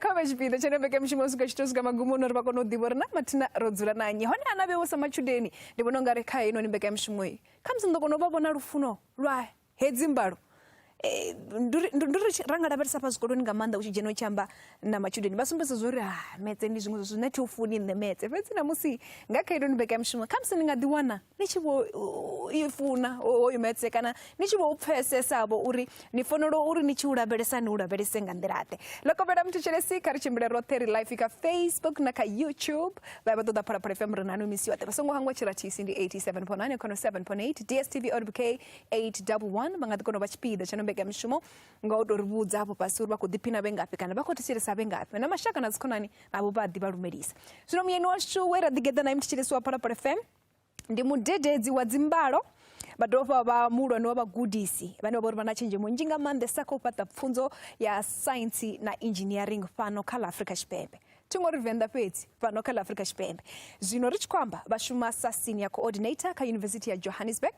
Kama chipinda chene beke mshimosuka chitosuka magumu norba kono diborna matina rodzura nanyi hone anabe wosa machudeni ndibono ngare kai ino nibeke mshimoi kamsindo kono babona rufuno lwa hedzimbalo nduri rangada berisa pasikoloni ngamanda uchijeno chamba na machudeni basumbeso zori metse ndi zvimwe zvinati ufuni in the metse fetsina musi ngakairo nibeke mshimoi kamsini ngadiwana nichibo ifuna imetse kana nichibo upfesesa abo uri nifonoro uri nichiurabelesa ni urabelese ngandirate loko bera mtu chelesi karichimbere roteri live ika Facebook na ka YouTube baba toda para FM renanu misiwa te basongo hangwa chirati ndi 87.9 kono 7.8 DSTV OBK 811 bangati kono bachipida chano beke mshumo ngaudorubudza hapo pasuri bakudipina bengapi kana bakotisirisa bengapi na mashaka nazikonani abo badi barumerisa zvino muyeni washu wera digeda na imtichireswa para FM ndi mudededzi wa dzimbalo badova ba mulwa no bagudisi bane bori banachinje munjinga mande sako upata pfunzo ya science na engineering pano kala Africa Shipembe tungori venda peti pano kala Africa Shipembe zvino rich kwamba bashuma senior coordinator ka University ya Johannesburg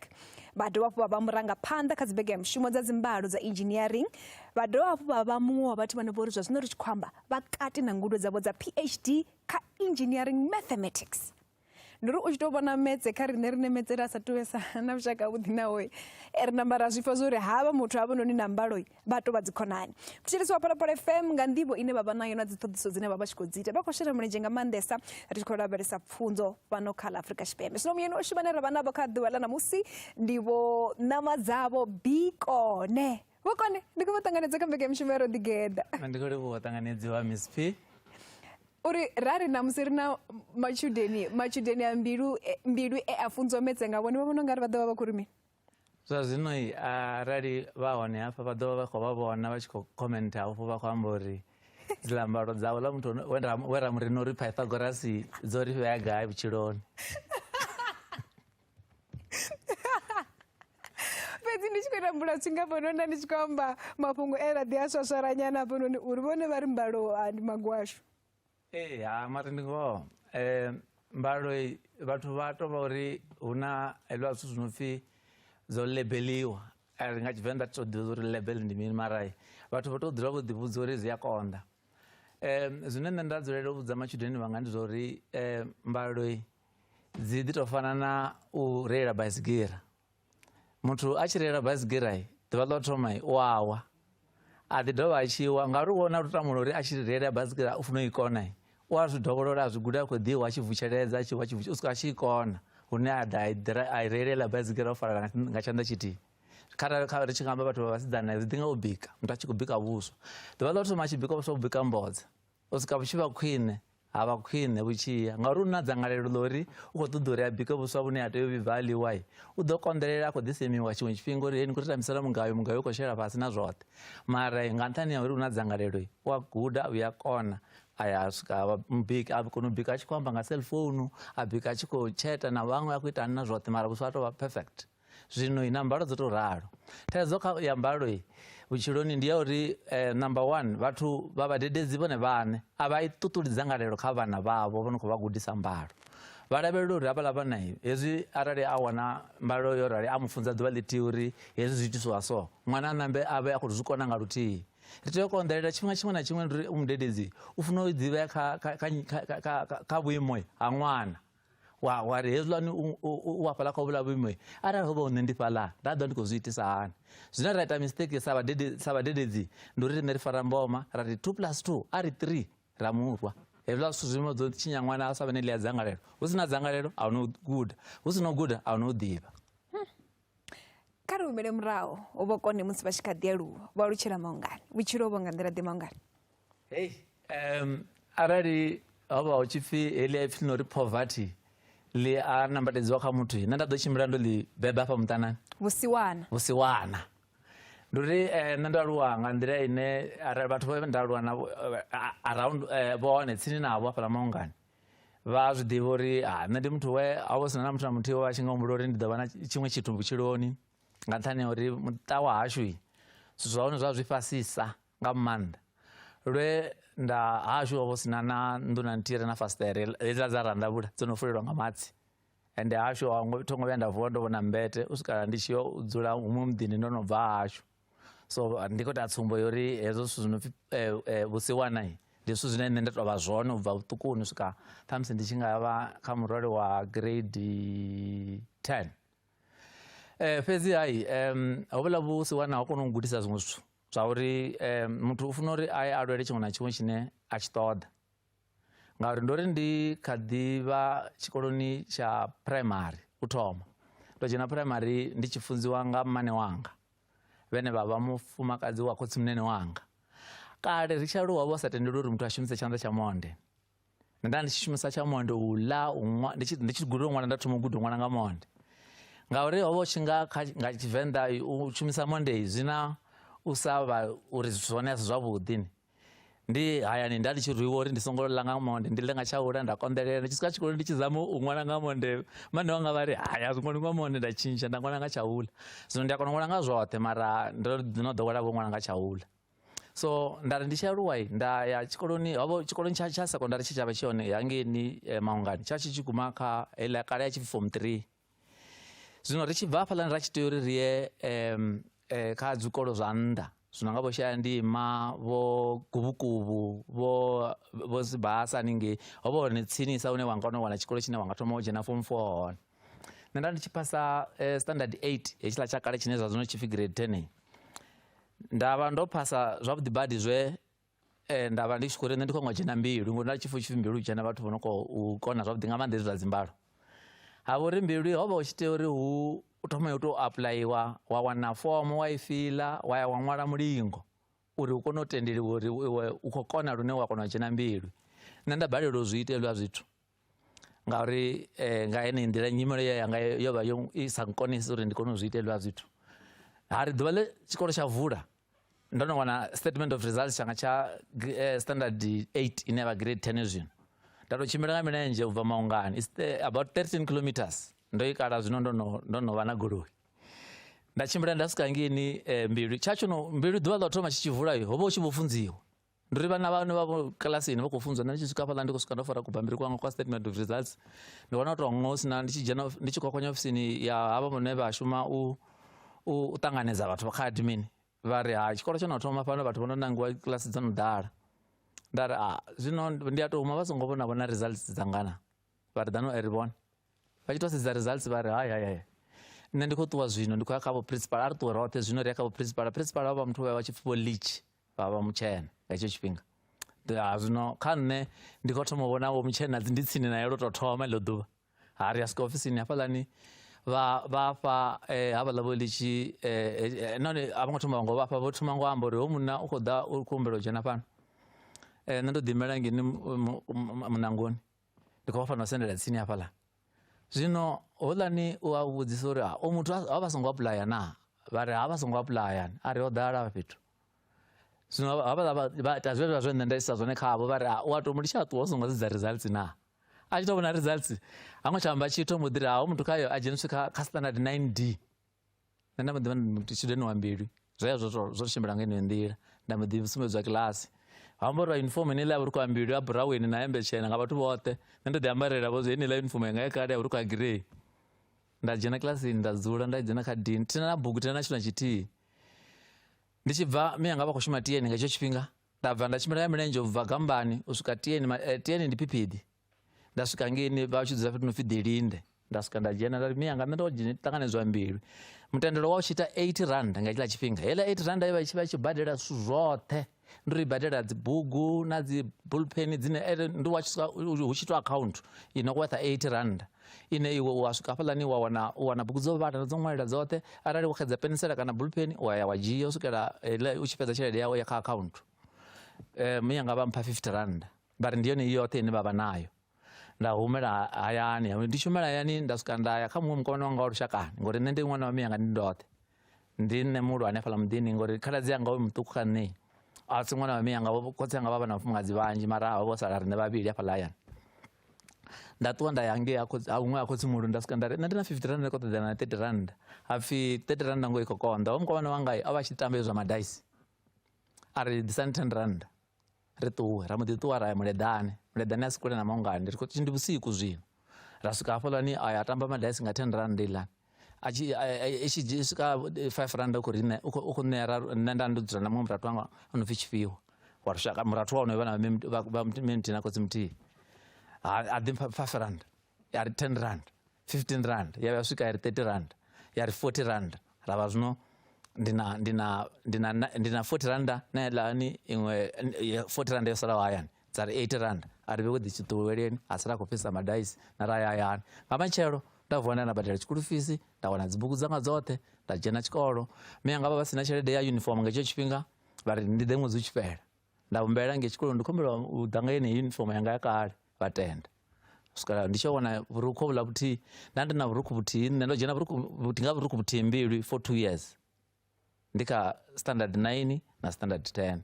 badova ba muranga panda kazibege mshumo za zimbalo za engineering badova ba muwa bati bane bori zvino rich kwamba bakati na ngudo zabo za PhD ka engineering mathematics nduru uchitobona metse kari nerine metse rasatuwesa na mshaka udinawe nambara zvifazore hava muthu avononi nambaro bato badzikonani kuchiriswa para FM ngandibo ine baba nayo na dzitodiso dzine baba chikodzita bakoshera mulenjenga mandesa rikora beresa pfunzo pano kala Africa Shipembe sino muyeni oshibanera bana bakadwala na musi ndivo namazavo bikone bokone ndikubatanganedza kambeke mshimero digeda ndikore kubatanganedziwa Miss P uri rari namusirina machudeni ambiru afunzo metse ngaboni babona ngari badaba bakurumi zvinoi rari vaone apa badaba bakobabona bachiko comment apo bakwambori zilambaro dzawo la muthu wera murino ri Pythagoras zori vyaga bichironi pezi ndichikwera mbula chingabonona ndichikwamba mapungu era diaswaswaranyana pononi uribone vari mbalo andi magwashu marindingo mbalo vatu vato vauri una elwa suzunufi zo labeliwa ringachivenda todhuri label ndimini marai vatu vatodhira kudhibuzori ziyakonda zvinenge ndadzorera kubudza machudeni vangandi zori mbalo dzidi tofanana urera bhasikira muthu achirera bhasikira divalotomai wawa adidova achiwa ngari kuona rutamurori achirera bhasikira ufuna ikona wazvidhokorora zviguda kwedhiwa achivucheredza usika achikona une airerela bhasikira ofarana ngachanda chiti kana richingamba vatu vasidzana zidinga ubika muthu achikubika vuswa ndivalotoma achibika uswa kubika mbodza usika vuchiva kwine hava kwine vuchiya ngari una dzangalelo lori ukotodhori abika vuswa vune atoyovibva aliwai udokonderera kudhisemiwa chimwe chipingo rieni kuti tamisara mungayo ukoshera pasina zvote mara ngantani yauri una dzangalelo waguda uyakona ayasvika mubiki akunobika achikwamba ngaselfonu abika achikocheta navamwe akuita anina zvote mara vuswa atova perfect zvino inambaro dzotoraro taizoka yambaro iyi uchironi ndiyauri number 1 vatu vavadededzi vone vane avaitutuli dzangalelo kha vana vavo vanokuvagudisa mbalo vadavelori avalava nayo hezvi arali awana mbalo yorali amufunza dhuva litiuri hezvi zviitiswa so mwana anambe ave akuzvikona ngarutii ritokonderera chimwe na chimwe ndiri umudededzi ufuna udziva kavuimwe hamwana wari hezulani uwapala kavula vimwe arali hova unendipala ndadwa ndikozviitisa hani zvino raita mistake savadededzi ndoriti nerifara mboma rati 2+2 ari 3 ramurwa hezvula zvimwe chinya mwana asava neliya dzangalelo usina dzangalelo aunoguda usinoguda aunodhiva kari umere murao obokone musi vachikadhiyaruwa varuchira maungani vichiro ngandira de maungani arali hova uchifi heliya ifinori poverty li anambadedziwa kha muthu ina ndadochimira ndoli beba pa mutanani vusiwana nduri nandaruwa ngandira ine vatu vavendaruwa navo around vone tsini navo apa maungani vazvidhiva uri nandi muthu we avosina na muthu na muthu iwo achingaumbulo uri ndidavana chimwe chitumbu chironi ngantani uri mutawa hashu zvaone zvazvifasisa ngamumanda lwe nda hashu avosina na nduna ntire na fastere ezazaranda buda dzonofurira ngamatsi ende hashu tongo venda vondo na mbete usikala ndichiyo udzula umwe mudhini ndonobva hashu so ndiko tatsumbo yori hezo zvinofi vusiwana ndi zwithu zwine nṋe nda tou vha zwone u bva vhuṱukuni swika ṱhamusi ndi tshi nga vha kha murole wa grade 10. Fhedzi hayi hovhuḽa vhusiwana ha kona u gudisa zwiṅwe zwithu zwa uri muthu u funa uri a alwele tshiṅwe na tshiṅwe tshine a tshi ṱoḓa, ngauri ndo ri ndi kha ḓi vha tshikoloni tsha primary u thoma ndo dzhena primary ndi tshi funziwa nga mmane wanga vhene vha vha mufumakadzi wa khotsimnene wanga. Kale ri tshi aluwa vho sa tendeli uri muthu a shumise tshanḓa tsha monde, nda ndi tshi shumisa tsha monde u ḽa ndi tshi guda ṅwana nda thoma u guda ṅwana nga monde, ngauri ho vha tshi nga Tshivenḓa u shumisa monde zwina u sa vha uri zwone a si zwavhuḓi. Ndi hayani nda ndi tshi rwiwa uri ndi songo ḽa nga monde, ndi ḽe nga tshaula nda konḓelela, ndi tshi swika tshikoloni ndi tshi zama u ṅwana nga monde mane wanga vha ri haya a zwi ṅwali nga monde, nda tshintsha nda ṅwana nga tshaula. Zwino ndi a kona u ṅwala nga zwoṱhe mara ndo no ḓowela vho ṅwana nga tshaula. So nda ri ndi tshi aluwa nda ya tshikoloni, hovha tshikoloni tsha sekondari tshe tsha vha tshi hone hangeini Maungani tsha tshi guma kha eḽa kale ya tshi form 3. Zwino ri tshi bva hafhaḽani ra tshi tea uri ri ye kha zwikolo zwa nnḓa, zwino nga vho Shayandima vho Guvhukuvu vho Sibasa haningei, ho vha hone tsinisa hune wa nga kona u wana tshikolo tshine wa nga thoma u dzhena form 4 hone. Nṋe nda ndi tshi phasa standard 8 hetshiḽa tsha kale tshine zwa zwino tshi pfi grade 10. Nda vha ndo phasa zwavhuḓi badi zwe nda vha ndi tshi khou ri nṋe ndi khou nga dzhena Mbilu, ngori nda tshi pfhi Mbilu dzhena vhathu vho no khou kona zwavhuḓi nga maanḓa hezwi zwa dzimbalo. Ha vha uri Mbilu ho vha hu tshi tea uri u thoma u tou apuḽayiwa wa wana fomo wa i fiḽa wa ya wa ṅwala mulingo uri u kone u tendeliwa uri u khou kona lune wa kona u dzhena Mbilu. Nṋe nda balelwa u zwi ita hezwiḽa zwithu ngauri nga heneyi nḓila nyimelo yanga yo vha i sa nkonisi uri ndi kone u zwi ita hezwiḽa zwithu. Hari ḓuvha ḽe tshikolo tsha vula ndo no wana statement of results tshanga tsha standard 8 ine ya vha grade 10 zwino. Nda tou tshimbila nga milenzhe u bva Maungani, it's about 13 kilometers. Ndo i kala zwino ndo no vha na goloi. Nda tshimbila nda swika ngini Mbilu. Mbilu ḓuvha ḽa u thoma tshi tshi vula ho vha hu tshi vho funziwa. Ndo ri vhana vhane vha vho kilasini vha khou funzwa, nda ndi tshi swika hafhaḽa ndi khou swika ndo fara kubambiri kwanga kwa statement of results. Ndi wana u tou ṅosina ndi tshi dzhena ndi tshi kwakwanya ofisini ya havha vhane vha shuma u ṱanganedza vhathu vha kha admin. Vha ri tshikolo tsho no thoma fhano vhathu vho no nangiwa kilasi dzo no ḓala. Nda ri zwino ndi a tou huma vha songo vhona results dzangana. Vha ri ḓano ri vhona. Vha tshi tou sedza results vha ri hayi. Nṋe ndi khou ṱuwa zwino ndi khou ya kha vho principal, a ri ṱuwe roṱhe zwino ri ya kha vho principal. Principal vha muthu vha tshi pfi vho Lich, vha vha mutshena nga hetsho tshifhinga. Zwino kha nṋe ndi khou thoma u vhona vho mutshena ndi tsini naye lwo tou thoma ḽo ḓuvha. Ri ya swika ofisini hafhaḽani vha fha havhaḽa vho Lich nahone a vho ngo thoma ngo vha fha, vho thoma ngo amba uri ho munna u khou ḓa u khou humbela u dzhena fhano. Nṋe ndo ḓimela ngeni Munangoni ndi khou vha fana u sendela tsini hafhaḽa. Zwino houḽani u a vhudzisa uri o muthu a vha songo apuḽaya na, vha ri vha songo apuḽaya ni, a ri o ḓala fhethu. Zwino havhaḽa vha ita zwezwo zwe nṋe nda isa zwone khavho, vha ri u a tou mulitsha a ṱuwa u songo sedza results na. A tshi tou vhona results ha ngo tsha amba tshithu mbo ḓi ri hoyu muthu khayo a dzheniswe kha standard 9D. Nṋe nda mbo ḓi vha ndi student wa Mbilu, zwezwo zwo tshimbila nga heneyo nḓila. Nda mbo ḓi sumbedziwa kiḽasi, ha ambariwa uniform ine iḽa ya vhurukhu ha Mbilu ya buraweni na hemmbe tshena nga vhathu vhoṱhe. Nṋe ndo ḓi ambarela vho zwo heneiḽa uniform yanga ya kale ya vhurukhu ha grey. Nda dzhena kiḽasini nda dzula, nda dzhena kha dini, thina na bugu thina na tshithu na tshithihi. Ndi tshi bva miyanga vha khou shuma Tieni nga hetsho tshifhinga, nda bva nda tshimbila ya milenzhe u bva Gambani u swika Tieni. Tieni ndi Phiphiḓi. Nda swika ngeni vha tshi dzula fhethu no pfi Delinde, nda swika nda dzhena nda ri miyanga nṋe ndo ṱanganedzwa Mbilu. Mutendelo wa u tshi ita 80 rand nga hetshiḽa tshifhinga. Heiḽa 80 rand vha tshi badela zwithu zwoṱhe. Ndo ri badela dzi bugu na dzi bullpen dzine ndi wa tshi hu tshi tou account ino worth 80 rand. Ine iwe wa swika hafhaḽani u wana bugu dzo vhala dzo ṅwalela dzoṱhe, arali wo xedza pensela kana bullpen wa ya wa dzhia u swikela u tshi fhedza tshelede yawe ya kha account. Miyanga vha mpha 50 rand, vha ri ndi yone i yoṱhe ine vha vha nayo. Nda humela hayani, ndi tshi humela hayani nda swika nda ya kha muṅwe mukomana wanga wa lushakani ngori nṋe ndi ṅwana wa miyanga ndi ndoṱhe. Ndi nṋe muhulwane hafhaḽa muḓini ngori khaladzi yanga hoyu muṱuku kha nṋe a si ṅwana wa miyanga, khotsi yanga vha vha na vhafumakadzi vhanzhi mara vho sala riṋe vhavhili hafhaḽa hayani. Nda ṱuwa nda ya ngei huṅwe ha khotsimulu nda swika nda ri nṋe ndi na 50 rand ndi khou ṱoḓana na 30 rand. Hapfi 30 rand ngo i khou konḓa. Hoyu mukomana wanga a vha tshi tamba zwa madaisi, a ri ḓisani 10 rand ri ṱuwe. Ra mbo ḓi ṱuwa ra ya Muleḓane. Muleḓane a si kule na Maungani, ndi vhusiku zwino. Ra swika hafhaḽani a tamba madaisi nga 10 rand iḽani. I tshi swika 5 rand u khou ṋea nṋe nda ndo dzula na muṅwe mutatu wanga o no pfi Tshifhiwa. warusha muratu wao vana va mtina kotsi mti adi 5 rand yari 10 rand 15 rand yasvika yari 30 rand yari 40 rand rava zvino ndina 40 rand naelani imwe 40 rand yosara wayani dzari 8 rand ari vekudzi chitowereni asi rakupisa madaisi narayayani ngamachero ndavona nabhadhara chikuru fisi ndawana dzibhuku dzanga dzothe ndajena chikoro miyanga vava vasina chelede ya uniform ngecho chipinga vari ndide mwedzi uchipera ndavumbera ngechikoro ndikombera udhanga ine uniform yanga yakari vatenda saka ndichaona vuruko vula kuti ndandina vuruku kuti ndojena vuruku nga vuruku kuti mbiri for 2 years ndika standard 9 na standard 10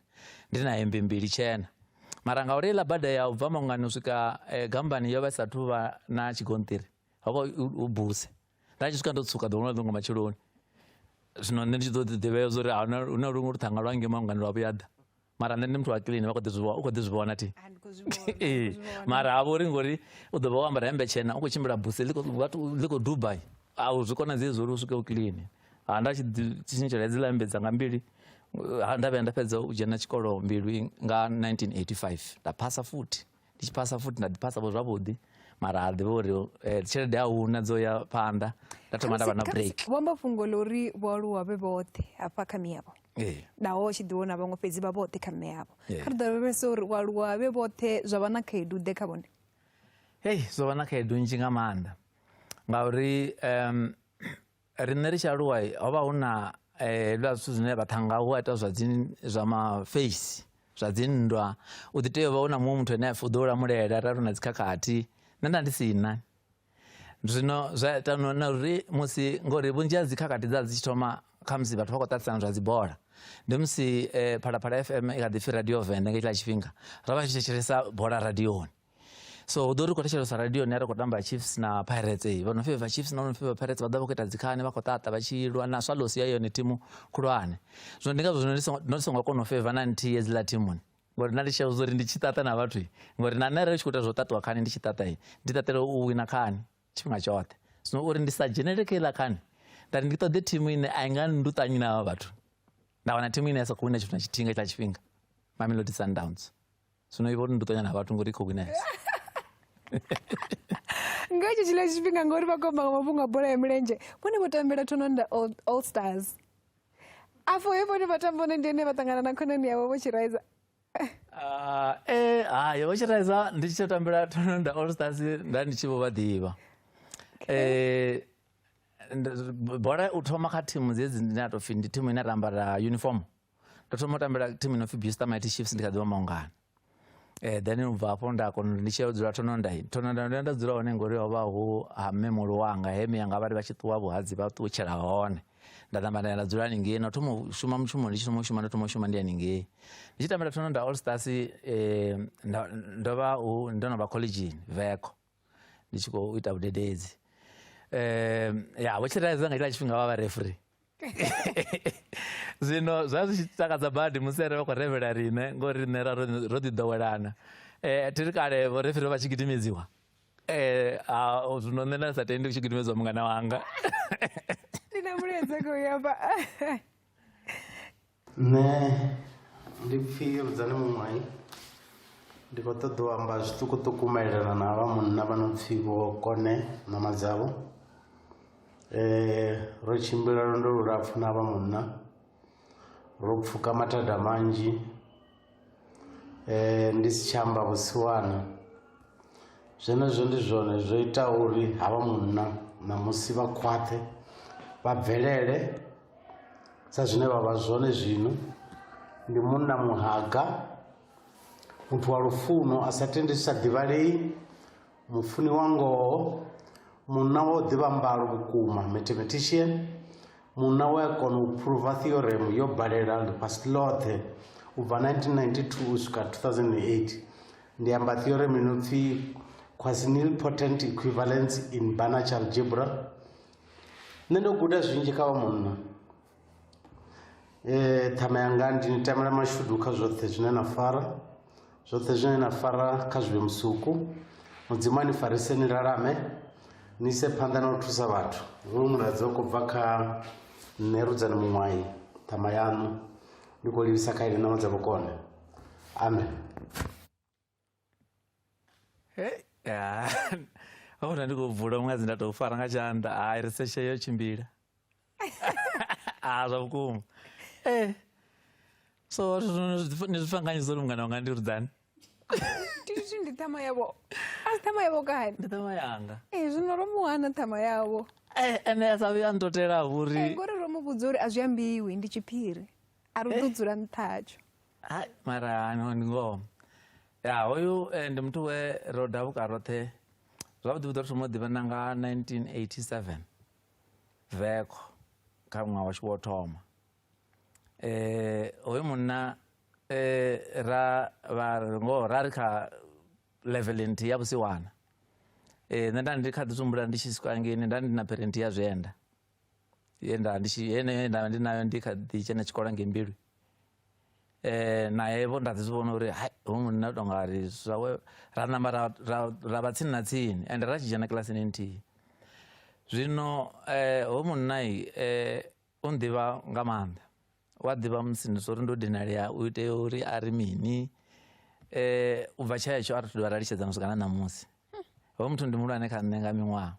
ndina hembe mbiri chena maranga urela bada ya ubva maungano kusvika gambani yova isatuva na chigontiri hako ubuse ndachisvika ndotsuka dzoona ndonga machironi zvino ndichidzodeveyo zori una rumwe rutanga rwange maungano rwavuyadha mara ndine mtu wakilini ukodizviona ti mara havo ringori udobva wambara hembe chena ukochimbira buse liko Dubai auzvikona zizori usvike ukilini handachichinjira hembe dzanga mbiri ndave ndapedza ujena chikoro mbiri nga 1985 ndapasa futi ndichipasa futi ndadipasa zvavudi mara hadivori chelede hauna dzoya panda ndatomanda vana break wambafungo lori varuwa vevothe apa kami yavo dawo chidiona vamwe pedzi vavothe kami yavo karidavevesori waruwa vevothe zvavana khedu dekavone hei zvavana khedu njinga manda ngauri rine richaruwa hova una zvazvo zvine vatanga uata zvamaface zvadzindwa uditeyo vaona mumwe muthu ene afudora murera raruna dzikakati nandandisina zvino zvatanona uri musi ngori vunji dzikakati dzadzichitoma kamusi vathu vakotarisana zvadzibhora ndemusi Phalaphala FM ikadifi radio vhende ngechila chipinga rava chichecheresa bhora radioni so udori kotecheresa radioni ari kutamba Chiefs na Pirates vanofeva Chiefs na vanofeva Pirates vadava kuita dzikane vakotata vachirwa na swalosi yayo netimu kurwane zvino ndingazvo zvinosonga konofeva nanti yedzila timuni ngori nandisha uzori ndichitata navathu ngori nanare chikuita zvotatwa kani ndichitata iyi nditatire uwina kani chipinga chothe zvino uri ndisajenerekela kani ndari nditode timu ine aingandutanyi nava vathu ndawana timu ine yasakuwina chipinga chitinga chila chipinga Mamelodi Sundowns zvino ivo nditonya navathu ngori ikuwina yesu ngacho chila chipinga ngori vakomba ngamapunga bhora yemirenje pone votambira tononda All Stars afo ipone vatambone ndene vatangana nakonani yavo vochiraiza hayi vochiraiza ndichitotambira tononda All Stars ndandichivovadhiva bhora utoma katimu dzedzi ndinatofi ndi timu inaramba ra uniform ndotomotambira timu inofi Buster Mighty Chiefs ndikadziva maungano then ubvapo ndakono ndicheudzira tononda ndandadzirawo nengori wavaho hamemori wanga hemi yanga vari vachituwa vuhadzi vatuchera vaone ndaramba ndadzira ningei notomoshuma muchumo ndichitomoshuma ndotomoshuma ndiyaningei ndichitambira tononda All Stars ndonobva collegeini veko ndichikoita udededzi vochiraiza ngaitila chipinga vava referee zvino zvazvichitakadza bhadhi musere vakorevera rine ngori rine rodidhowerana tiri kare voreferi vachigidimidziwa zvino nena satendi kuchigidimidzwa mungana wanga ndina muredzeko yapa ne ndipfi rudzani mumwai ndikotoda amba zvitukutuku maererano nava munna vanopfi vokone nama dzavo rochimbira rondo rurapfu nava munna ropfuka matadha manji ndisichamba vusiwana zvenezvo ndizvone zvoita uri hava munna namusi vakwate vabvelele sazvine vava zvone zvino ndi munna muhaga muthu wa lufuno asatendesa divarei mufuni wangowo munna wodhiva mbalo vukuma mathematician munna wekona uprova theorem yobhalela pasi lothe ubva 1992 kusvika 2008 ndiyamba theorem inopfi quasi-nilpotent equivalence in Banach algebra nendoguda zvinji kava munna thama yanga ndinitamira mashuduka zvothe zvinenafara zvothe zvinenafara kazvive musuku mudzimani fariseni rarame nise panda notusa vathu uri muradzi kubva ka nerudzani mumwai thama yanu ndikolivisa kairi namadza vokone amen. Hey, ya. Aona ndikubvula mwazi ndatofara ngachanda. Hai research yo chimbira. Zvakuma. So ndizvifanganyiso mungana wanga ndirudzani. Titi nditama yavo. Asi tama yavo kani? Nditama yanga. Zvinoromuwana tama yavo. Ene asavi andotera huri. Ngori romubvudza uri hazviyambiwi ndichipiri. Arikududzura ntacho. Hai mara ndingoma. Ya hoyu ndimutu werodhabuka rothe. Zvavudi kuti tomudhiva nanga 1987. Vheko kamwe wachiwotoma. Hoyu munna rari ka level nti yavusiwana. Nenda ndikadzitumbura ndichiswa ngini ndandina parenti yazvienda. Yenda ndinayo ndikadichena chikora ngembiri. Naye vo ndadzivona uri hai munna dongari zvawe ranamba ravatsini natsini ende rachijana klasini nti. Zvino munnayi undiva ngamanda. Wadhiva musindo ndodinaria uite uri ari mini. Ubva chaicho aritodo rarichedza kusvikana namusi. Muthu ndimuru ane kanenga minwa.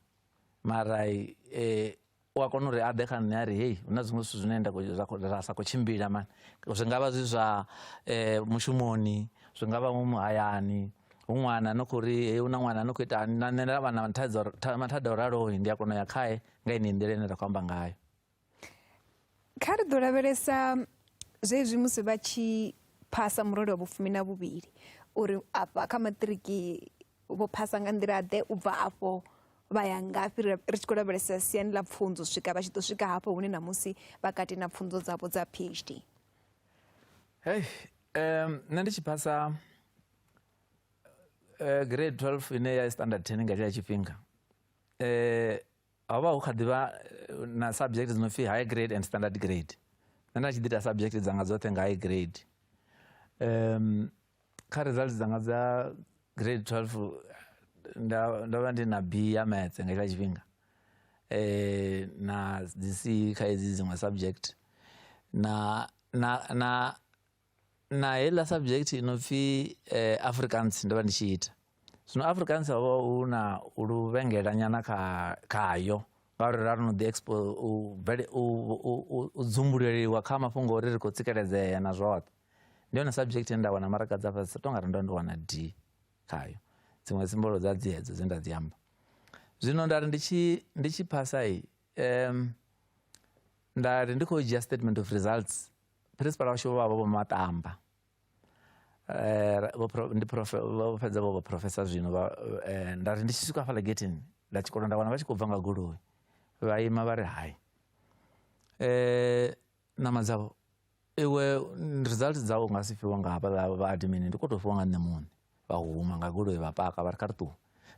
Marai wakona uri ade kanari hey una zvimwe zvinhu zvinoenda rasa kuchimbira man. Zvingava zva mushumoni, zvingava muhayani, umwana nokuri una mwana nokuita nanera vana matadza raro ndiyakona yakae ngaine nderenera kwamba ngayo. Kari doraveresa zvezvi musi vachipasa murori wavupfumi navuviri uri apa kamatiriki vopasa ngandirade ubva apo vayangapi richikoraveresa siyani la pfunzo svika vachitosvika hapo hune namusi vakati na pfunzo dzavo dza PhD. Hey, nandichipasa grade 12 ine ya standard 10 ngati yachipinga. Ava ukadiva na subject dzinofi high grade and standard grade. Nandachidita subject dzanga dzote nga high grade. Ka results dzanga dza grade 12 ndava ndina B ya maths ngati yachipinga. Na DC kaizi dzimwe subject. Na hela subject inofi Africans ndava ndichiita. Zvino Africans avo una uruvengera nyana kayo. Ngauri rano the expo udzumbuririwa kama fungo riri kutsikeredzea na zvote. Ndiona subject ndawana marakadza pasi tonga ndowana D kayo. Dzimwe simbolo dzadziedzo dzendadziyamba. Zvino ndari ndichipasa iyi ndari ndikoja statement of results. Principal washo wavo matamba. Vopedza vovo professor zvino ndari ndichisvika pala getini ndachikora ndawana vachikubva ngaguruwe vaima vari hai nama dzavo iwe results dzavo ungasifiwa ngapa vaadmin ndikotofiwa nga nemunhu vahuma ngaguruwe vapaka vari karitu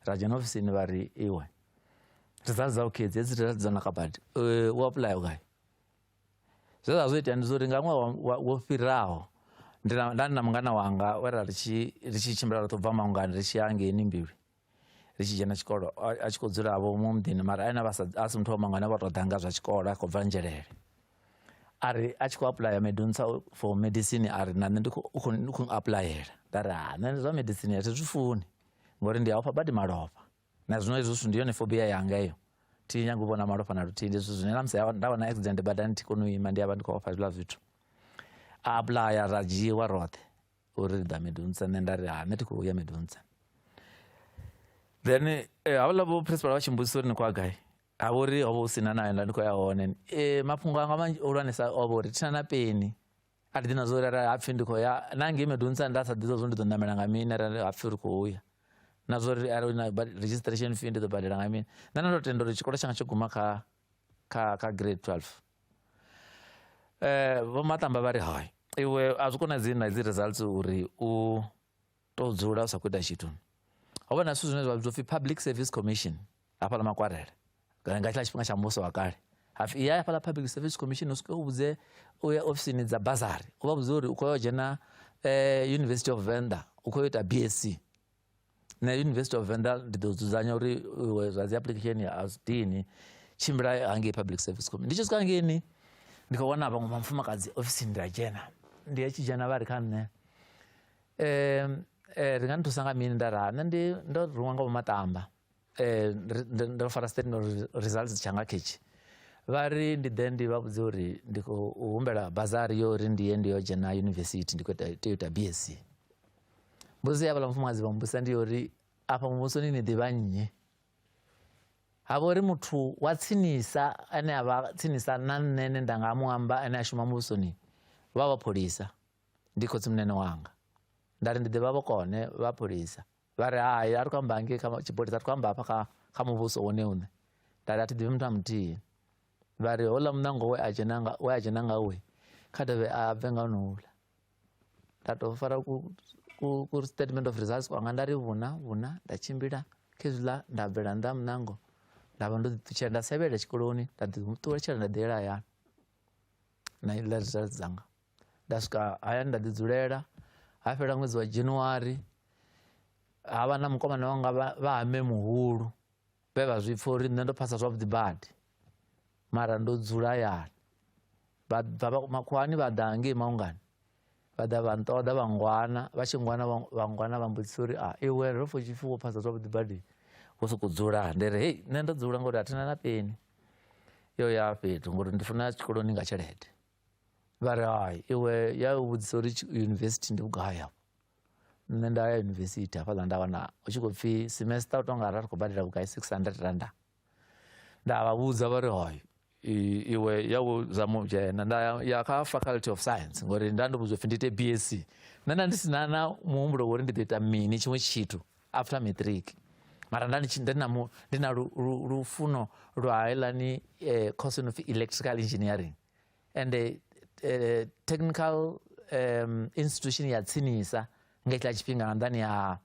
rajana ofisini vari iwe results dzavo kids edzi results dzanakabhati uapply ukai zvezvazoita ndizori ngamwe wofirirawo ndana mungana wanga wera richichimbira tobva maungano richiangeni mbiri richijana chikoro achikodzura avo mumdini mara aina asi muthu wamangana vatodhanga zvachikora kubva njerere ari achikuapply medunsa for medicine ari nane ndikuapplyera ndari nane zva medicine hatizvifuni ngori ndiyawo badi maropa nazvino izvozvo ndiyo nefobia yanga iyo tinyanguvona maropa naruti ndizvo zvinolamsa ndawana accident bada ndikunoima ndiyava ndikaopa zvila zvithu aplya rajiwa rothe uri da medunsa nendari netikuuya medunsa. Then avalavo principal vachimbudziso rini kwagai avori avo usina nayo ndandikoyaone mapungo anga manjiuranisa avori tinana peni adina zorara apfi ndikoya nange medunsa ndasadzidzo zvondidonamira ngamini apfi uri kuuya nazori arina registration fee ndidobhadhira ngamini nanandotendora chikoro changa chiguma ka grade 12 vomatamba vari hai iwe azvikona dzina idzi results uri utodzura usakuita chithu ava nasu zvine zvabzofi public service commission apa la makwarere ngachila chipinga cha mboso wakale hafi iya apa la public service commission usike ubudze uya ofisini dza bazari ubabudze uri ukoyojena University of Venda ukoyota BSc na University of Venda ndidodzuzanya uri zvazi application ya dini chimbira hange public service commission ndichosika ngeni ndikaona vamwe mafumakazi ofisini ndajena ndiyachijana vari kanne ri nga nthusa nga mini ndara nne ndo ruṅwa nga Matamba ndo fara state results tshanga khetshi vha ri ndi ḓe ndi vha vhudza uri ndi khou humbela bazari yo uri ndi yo dzhena university ndi khou tea u ita BSc. Mbudziso ya vhaḽa mufumakadzi vha mbudzisa ndi uri afha muvhusoni ni ḓivha nnyi? Ha vha uri muthu wa tsinisa ane a vha tsinisa na nne ane nda nga mu amba ane a shuma muvhusoni vha vha pholisa, ndi khotsimnene wanga. Nda ri ndi ḓivha vhukone vha pholisa, vha ri hai a ri khou amba hangei kha tshipholisa, a ri khou amba hafha kha muvhuso wone une. Nda ri a thi ḓivhi muthu a muthihi. Vha ri houḽa muṋango we a dzhena ngawe kha dovhe a bve nga honouḽa. Nda tou fara ku statement of results kwanga nda ri vhuna nda tshimbila khezwiḽa nda bvela nnḓa muṋango nda vha ndo ḓiṱutshela nda sevhela tshikoloni nda ḓiṱuwetshela nda ḓi yela hayani na iḽa results dzanga. Nda swika hayani nda ḓi dzulela, ha fhela ṅwedzi wa January ha vha na mukomana wanga vha hame muhulu vhe vha zwi pfha uri nṋe ndo phasa zwavhuḓi badi mara ndo dzula hayani. Makhuwani vha ḓa hangei Maungani vha ḓa vha nṱoḓa vha ngwana, vha tshi ngwana vha mbudzisa uri iwe ro pfha u tshi pfhi wo phasa zwavhuḓi badi wo sokou dzula. Ndi ri hei nṋe ndo dzula ngori a thina na peni yo ya fhethu ngori ndi funa tshikoloni nga tshelede. Vha ri hai iwe ya u vhudzisa uri university ndi vhugai afho? Nṋe nda ya university hafhaḽa nda wana u tshi khou pfhi semester u tonga ra ri khou badela vhugai 600 randa. Nda vha vhudza vha ri hai iwe ya u zama u dzhena, nda ya kha faculty of science ngori nda ndo vhudzwa upfhi ndi ite BSc. Nṋe nda ndi sina na muhumbulo wori ndi ḓo ita mini tshiṅwe tshithu after matric, mara ndi na lufuno lwa heiḽani course no pfhi electrical engineering and technical institution ya tsinisa nga hetshiḽa tshifhinga nga nnḓani ha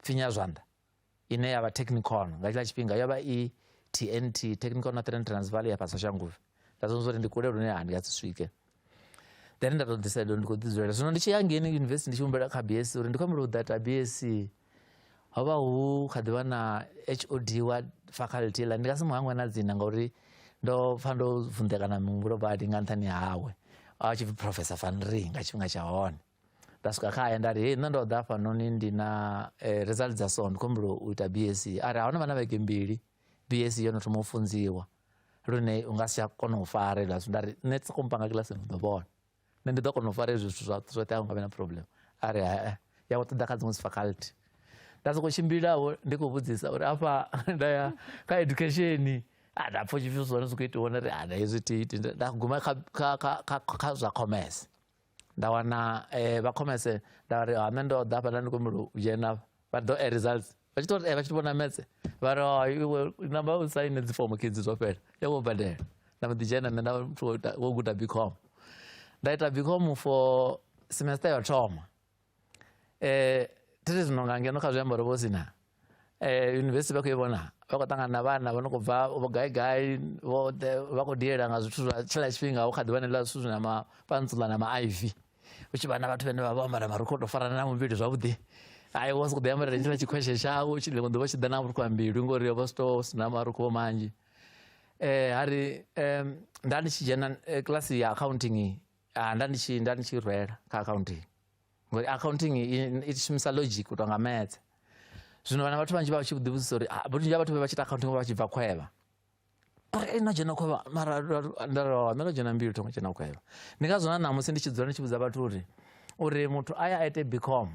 Pfinya Zwanḓa ine ya vha Technicon nga hetshiḽa tshifhinga yo vha i TNT, Technical Northern Transvaal ya fhasi Shanguve. Nda zwo uri ndi kule lune ndi nga si swike. Then nda tou decide ndi khou ḓi dzulela. Zwino ndi tshi ya ngeni university ndi tshi humbela kha BSc uri ndi khou humbela u ḓa ita BSc. Ho vha hu kha ḓi vha na HOD wa faculty la ndi nga si mu hangwe na dzina ngauri ndo pfha ndo vunḓekana muhumbulo badi nga nṱhani hawe. A tshi pfhi Professor Van Ring nga tshifhinga tsha hone. Nda swika khaya nda ri hei nṋe ndo ḓa hafhanoni ndi na results dza so ndi khou humbela u ita BSc. A ri a hu na vha na vhege mbili BSc yo no thoma u funziwa lune u nga si tsha kona u fara hezwiḽa zwithu. Nda ri nṋe tsa khou mpanga kiḽasini u ḓo vhona nṋe ndi ḓo kona u fara hezwi zwithu zwoṱhe a hu nga vhe na problem. A ri ya u ṱoḓa kha dziṅwe dzi faculty. Nda sokou tshimbilaho ndi khou vhudzisa uri afha nda ya kha education nda pfha tshipfi zwone zwi khou itiwa uri nda hezwi tiiti. Nda guma kha zwa commerce nda wana vha commerce nda ri nṋe ndo ḓa hafha ndi khou humbela u dzhena vha ḓo results vha tshi to vhona metse vha ri iwe namba u saine dzi fomo kidzi zwo fhela ya vho badela. Nda mbo ḓi dzhena nṋe nda muthu wo guda BCom. Nda ita BCom for semester yo thoma. Thiri zwino nga ngeno kha zwiambaro vho sina university vha khou i vhona vha khou ṱangana na vhana vha no khou bva gai vha khou diela nga zwithu zwa tshiḽa tshifhinga hu kha ḓi vha na hezwiḽa zwithu zwi na mapantsula na ma-IV u tshi vha na vhathu vhane vha vha ambara marukhu o tou farana na muvhili zwavhuḓi. Hai wa sokou ḓi ambarela tshiḽa tshikhweshe tshau tshi ḽiṅwe ḓuvha tshi ḓa na vhurukhu ha mbili ngori yo vha si na marukhu manzhi. Hari nda ndi tshi dzhena kiḽasi ya accounting nda ndi tshi rwela kha accounting ngori accounting i shumisa logic u tou nga maths. Zwino vhana vhathu vhanzhi vha tshi ḓivhudzisa uri vhunzhi ha vhathu vha tshi ita accounting vha tshi bva Khwevha. Uri no dzhena Khwevha mara nda ndo dzhena mbili thongo dzhena Khwevha. Ndi ngazwo na ṋamusi ndi tshi dzula ndi tshi vhudza vhathu uri muthu a ya a ite BCom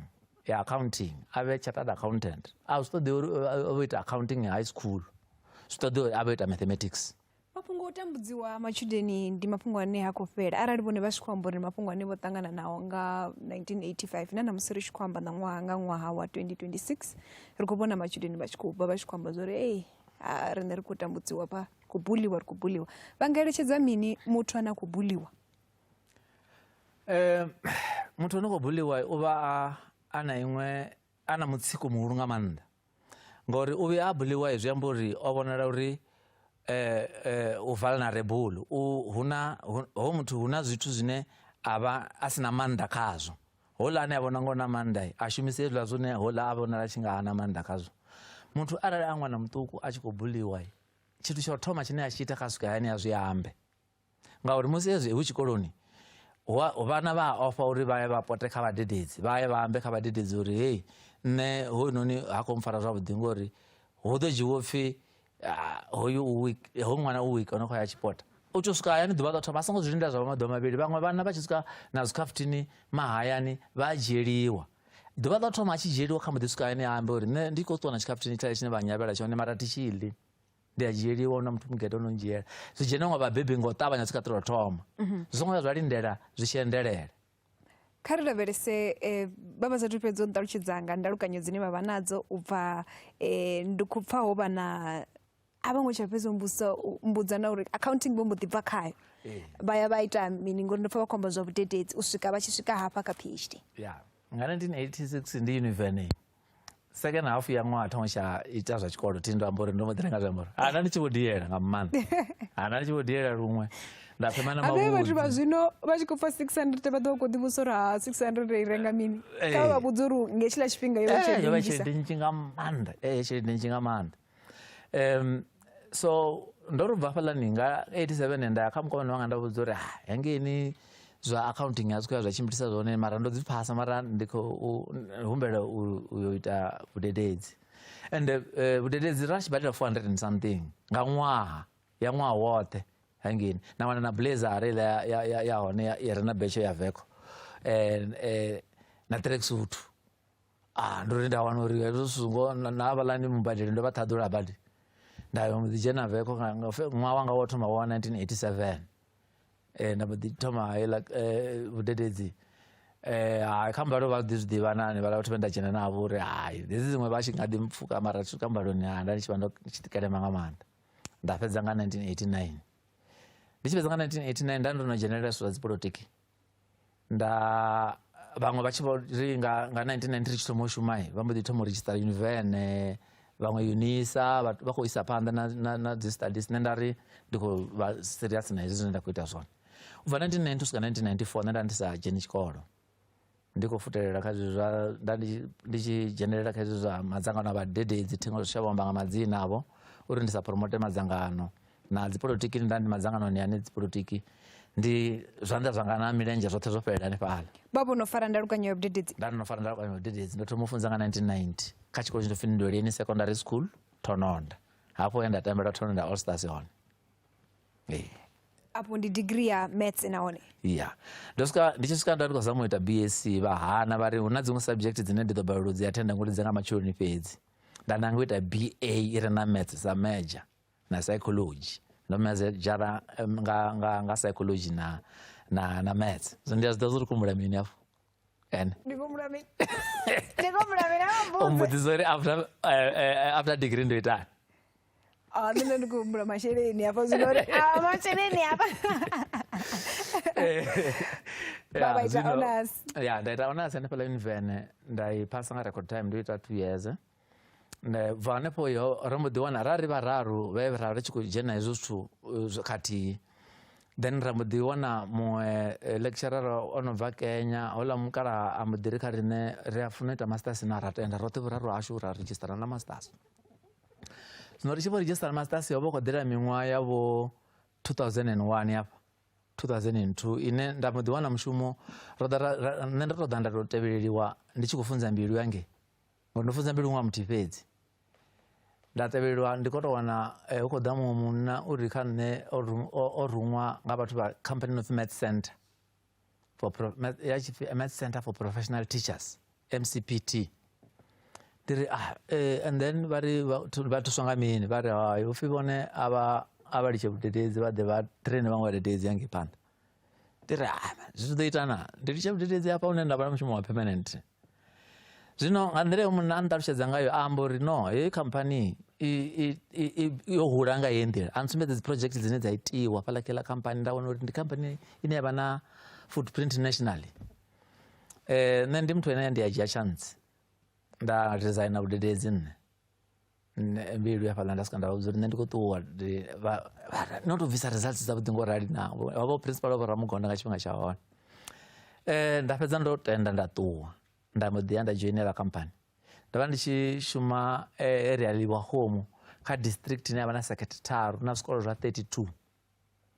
ya accounting a vhe chartered accountant a zwi ṱoḓi uri o ita accounting high school, zwi ṱoḓi uri a vhe ita mathematics. Mafhungo o tambudziwa matshudeni ndi mafhungo ane ha khou fhela arali vhone vha tshi khou amba uri mafhungo ane vho ṱangana nao nga 1985 na namusi ri tshi khou amba nga ṅwaha wa 2026 ri khou vhona matshudeni vha tshi khou bva vha tshi khou amba zwa uri riṋe ri khou tambudziwa pa khou buliwa ri khou buliwa. Vha nga eletshedza mini muthu ane a khou buliwa? Muthu ane khou buliwa u vha a na mutsiko muhulu nga maanḓa ngori u vhuya a buliwa zwi amba uri o vhonala uri u vulnerable ho muthu hu na zwithu zwine a vha a si na maanḓa khazwo. Houḽa ane a vhona ngo na maanḓa a shumise hezwiḽa zwine houḽa a vhonala tshi nga hana maanḓa khazwo. Muthu arali a ṅwana muṱuku a tshi khou buliwa tshithu tsha u thoma tshine a tshi ita kha swika hayani a zwi ambe ngauri musi hezwi hu tshikoloni vana vha offer uri vha ye vha pote kha vhadededzi vha ye vha ambe kha vhadededzi uri hey nne hoyunoni ha khou mpfara zwavhuḓi ngori hu ḓo dzhiwa upfhi hoyu ṅwana u week o no khou ya tshipota u tou swika hayani ḓuvha ḽo thoma a songo zwi lindela zwa maḓuvha mavhili vhaṅwe vhana vha tshi swika na zwikhafuthini mahayani vha a dzhieliwa ḓuvha ḽo thoma a tshi dzhieliwa kha mbo ḓi swika hayani a ambe uri nne ndi khou ṱuwa na tshikhafuthini tshale tshine vha nyavhela tshone mara thi tshi ḽi ndi a dzhieliwa na muthu mugede o no ndzhiela zwi dzhena ṅwa vhabebi nga u ṱavhanya zwi kha ḓi tou thoma zwi songo ya zwa lindela zwi tshi endelela kha ri lavhelese vha sathu fhedza u nṱalutshedza nga ndalukanyo dzine vha vha nadzo u bva ndi khou pfa ho vha na a vhaṅwe tsha fhedza mbudza na uri accounting vho mbo ḓi bva khayo vha ya vha ita mini ngori ndi pfa vha khou amba zwa vhudededzi u swika vha tshi swika hafha kha PhD nga 1986 ndi Univen second half ya ṅwaha thongo tsha ita zwa tshikolo thi ndo amba uri ndo mbo ḓi renga zwiambaro ana ndi tshi vho diela nga maanḓa ana ndi tshi vho diela luṅwe nda pfema na mavhudzi vhathu vha zwino vha tshi khou pfa 600 vha ḓo khou ḓivhusa uri ha 600 i renga mini kha vha vhudza uri nge tshila tshifhinga yo vha tshelede nnzhi nga maanḓa tshelede nnzhi nga maanḓa so ndo ri bva hafhaḽani nga 87 nda ya kha mukomana wanga nda vhudza uri hangeni zwa accounting a zwi khou ya zwa tshimbilisa zwone mara ndo dzi phasa mara ndi khou humbela u ita vhudededzi ende vhudededzi ra tshi badela 400 and something nga ṅwaha ya ṅwaha woṱhe hangeni na wana na blazer ya hone ya re na betshe ya veko na tracksuit ndo ri nda wana uri hezwo zwithu na havhaḽani mubadeli ndo vha ṱhaḓula badi nda yo ḓi dzhena veko ṅwaha wanga wo thoma wa 1987 nda mbo ḓi thoma hela vhudededzi kha mbalo vha ḓi zwi ḓivha nani vhala vhathu vhe nda dzhena navho uri hayi hedzi dziṅwe vha tshi nga ḓi mpfhuka mara swika mbaloni nda ndi tshi vha ndo tshi tikelema nga maanḓa nda fhedza nga 1989 ndi tshi fhedza nga 1989 nda ndo no dzhenelela zwithu zwa dzipolotiki nda vhaṅwe vha tshi vho ri nga 1990 ri tshi thoma u shuma vha mbo ḓi thoma u register Univen vhaṅwe UNISA vha khou isa phanḓa na dzi studies nne nda ri ndi khou vha serious na hezwi zwine nda khou ita zwone u bva 1990 swika 1994 nne nda ndi sa dzheni tshikolo ndi khou futelela kha zwezwi zwa ndi tshi dzhenelela kha hezwi zwa madzangano a vhadededzi thingo zwi shavha amba nga madzina avho uri ndi sa promote madzangano na dzipolotiki nda ndi madzanganoni ane dzipolotiki ndi zwanḓa zwanga na milenzhe zwoṱhe zwo fhelela hanefhaḽa vha no fara ndalukanyo ya vhudededzi nda no fara ndalukanyo ya vhudededzi ndo thoma u funza nga 1990 kha tshikolo tshi no pfi Ndoleni Secondary School Thononda hafho he nda tambela Thononda All Stars hone apo ndi degree ya maths nahone ndi tshi swika nda ndi khou zama u ita BSc vha hana vha ri hu na dziṅwe subject dzine ndi ḓo balelwa u dzi attenda ngori dzi nga matshiloni fhedzi nda nanga u ita BA i re na maths sa major na psychology ndo medzhara nga psychology na maths so ndi a zwi ḓo zwi ri kumbula mini afho ndi kumbula mini umbudziso uri after degree ndo itani nṋe ndi kumbula masheleni hafha zwino uri masheleni hafha baba ita honors nda ita honors hanefhaḽa Univen nda i phasa nga record time ndo ita 2 years bva hanefho yo ro mbo ḓi wana ra ri vhararu vhe ra ri tshi khou dzhena hezwo zwithu khathihi then ra mbo ḓi wana muṅwe lecturer o no bva Kenya houḽa mukalaha a mbo ḓi ri kha riṋe ri a funa u ita masters na ra tenda roṱhe vhuraru hashu ra registera na masters zwino ri tshi vho registera masters yo vha khou ḓela miṅwaha yavho 2001 hafha 2002 ine nda mbo ḓi wana mushumo nṋe ndo tou ḓa nda tou tevheleliwa ndi tshi khou funza mbilu yange ngori ndo funza mbilu ṅwaha muthihi fhedzi nda tevheleliwa ndi khou tou wana hu khou ḓa muṅwe munna uri kha nṋe o ruṅwa nga vhathu vha company of Maths Center Maths Center for Professional Teachers MCPT ndiri and then vha thuswa nga mini vha ri hayi upfhi vhone a vha litshe vhudededzi vha ḓe vha traine vhaṅwe vhadededzi yange phanḓa ndiri zwi ḓo itana ndi litshe vhudededzi hafha hune nda vha na mushumo wa permanent zwino nga nḓila yo munna a nṱalutshedza ngayo a amba uri no heyi khamphani yo hula nga heyi nḓila a ntsumbedza dzi project dzine dza itiwa fhaḽa kheḽa khamphani nda wana uri ndi khamphani ine ya vha na footprint nationally nṋe ndi muthu ene ndi a dzhia chance nda resigna vhudededzi nne mbilu ya fhaḽa nda swika nda vhudza uri nṋe ndi khou ṱuwa no tou bvisa results dzavhuḓi ngo rali na wavha principal wa Ramugonda nga tshifhinga tsha hone nda fhedza ndo tenda nda ṱuwa nda mbo ḓi ya nda joinela khamphani nda vha ndi tshi shuma area Liwa Home kha district ine ya vha na sekhethe tharu na zwikolo zwa 32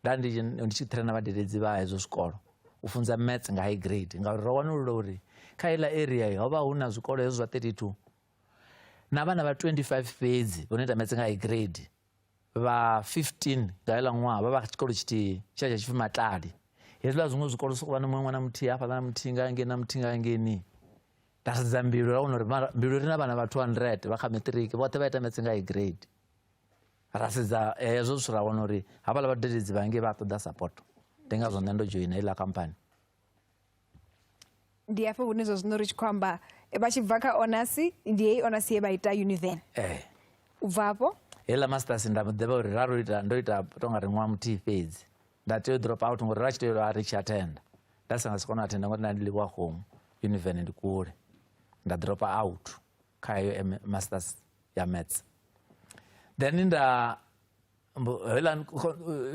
nda ndi tshi traina vhadededzi vha hezwo zwikolo u funza maths nga high grade ngauri ro wanulula uri kha ila area ho vha hu na zwikolo hezwo zwa 32 na vhana vha 25 fhedzi vho no ita maths nga high grade vha 15 nga ila ṅwaha vha vha tshikolo tshithihi tsha tsha tshipfi Matladi. Hezwiḽa zwiṅwe zwikolo sokou vha na muṅwe ṅwana muthihi hafhaḽa na muthihi nga ngeni na muthihi nga ngeni. Nda sedza Mbilu ra wana uri Mbilu ri na vhana vha 200 vha kha matric vhoṱhe vha ita maths nga high grade. Ra sedza hezwo zwithu ra wana uri havhaḽa vhadededzi vhange vha ṱoḓa support. Ndi ngazwo nṋe ndo joina iḽa khamphani. Ndi hafho hune zwa zwino ri tshi khou amba vha tshi bva kha honours ndi heyi honours ye vha ita Univen. U bva hafho heiḽa masters nda ḓivha uri ndo ita tonga ri ṅwaha muthihi fhedzi nda tea u drop out ngori ra tshi tea u ri tshi attenda nda sa nga si kona u attenda ngori nda ndi livha home Univen ndi kule nda drop out kha heyo masters ya maths. Then nda heiḽa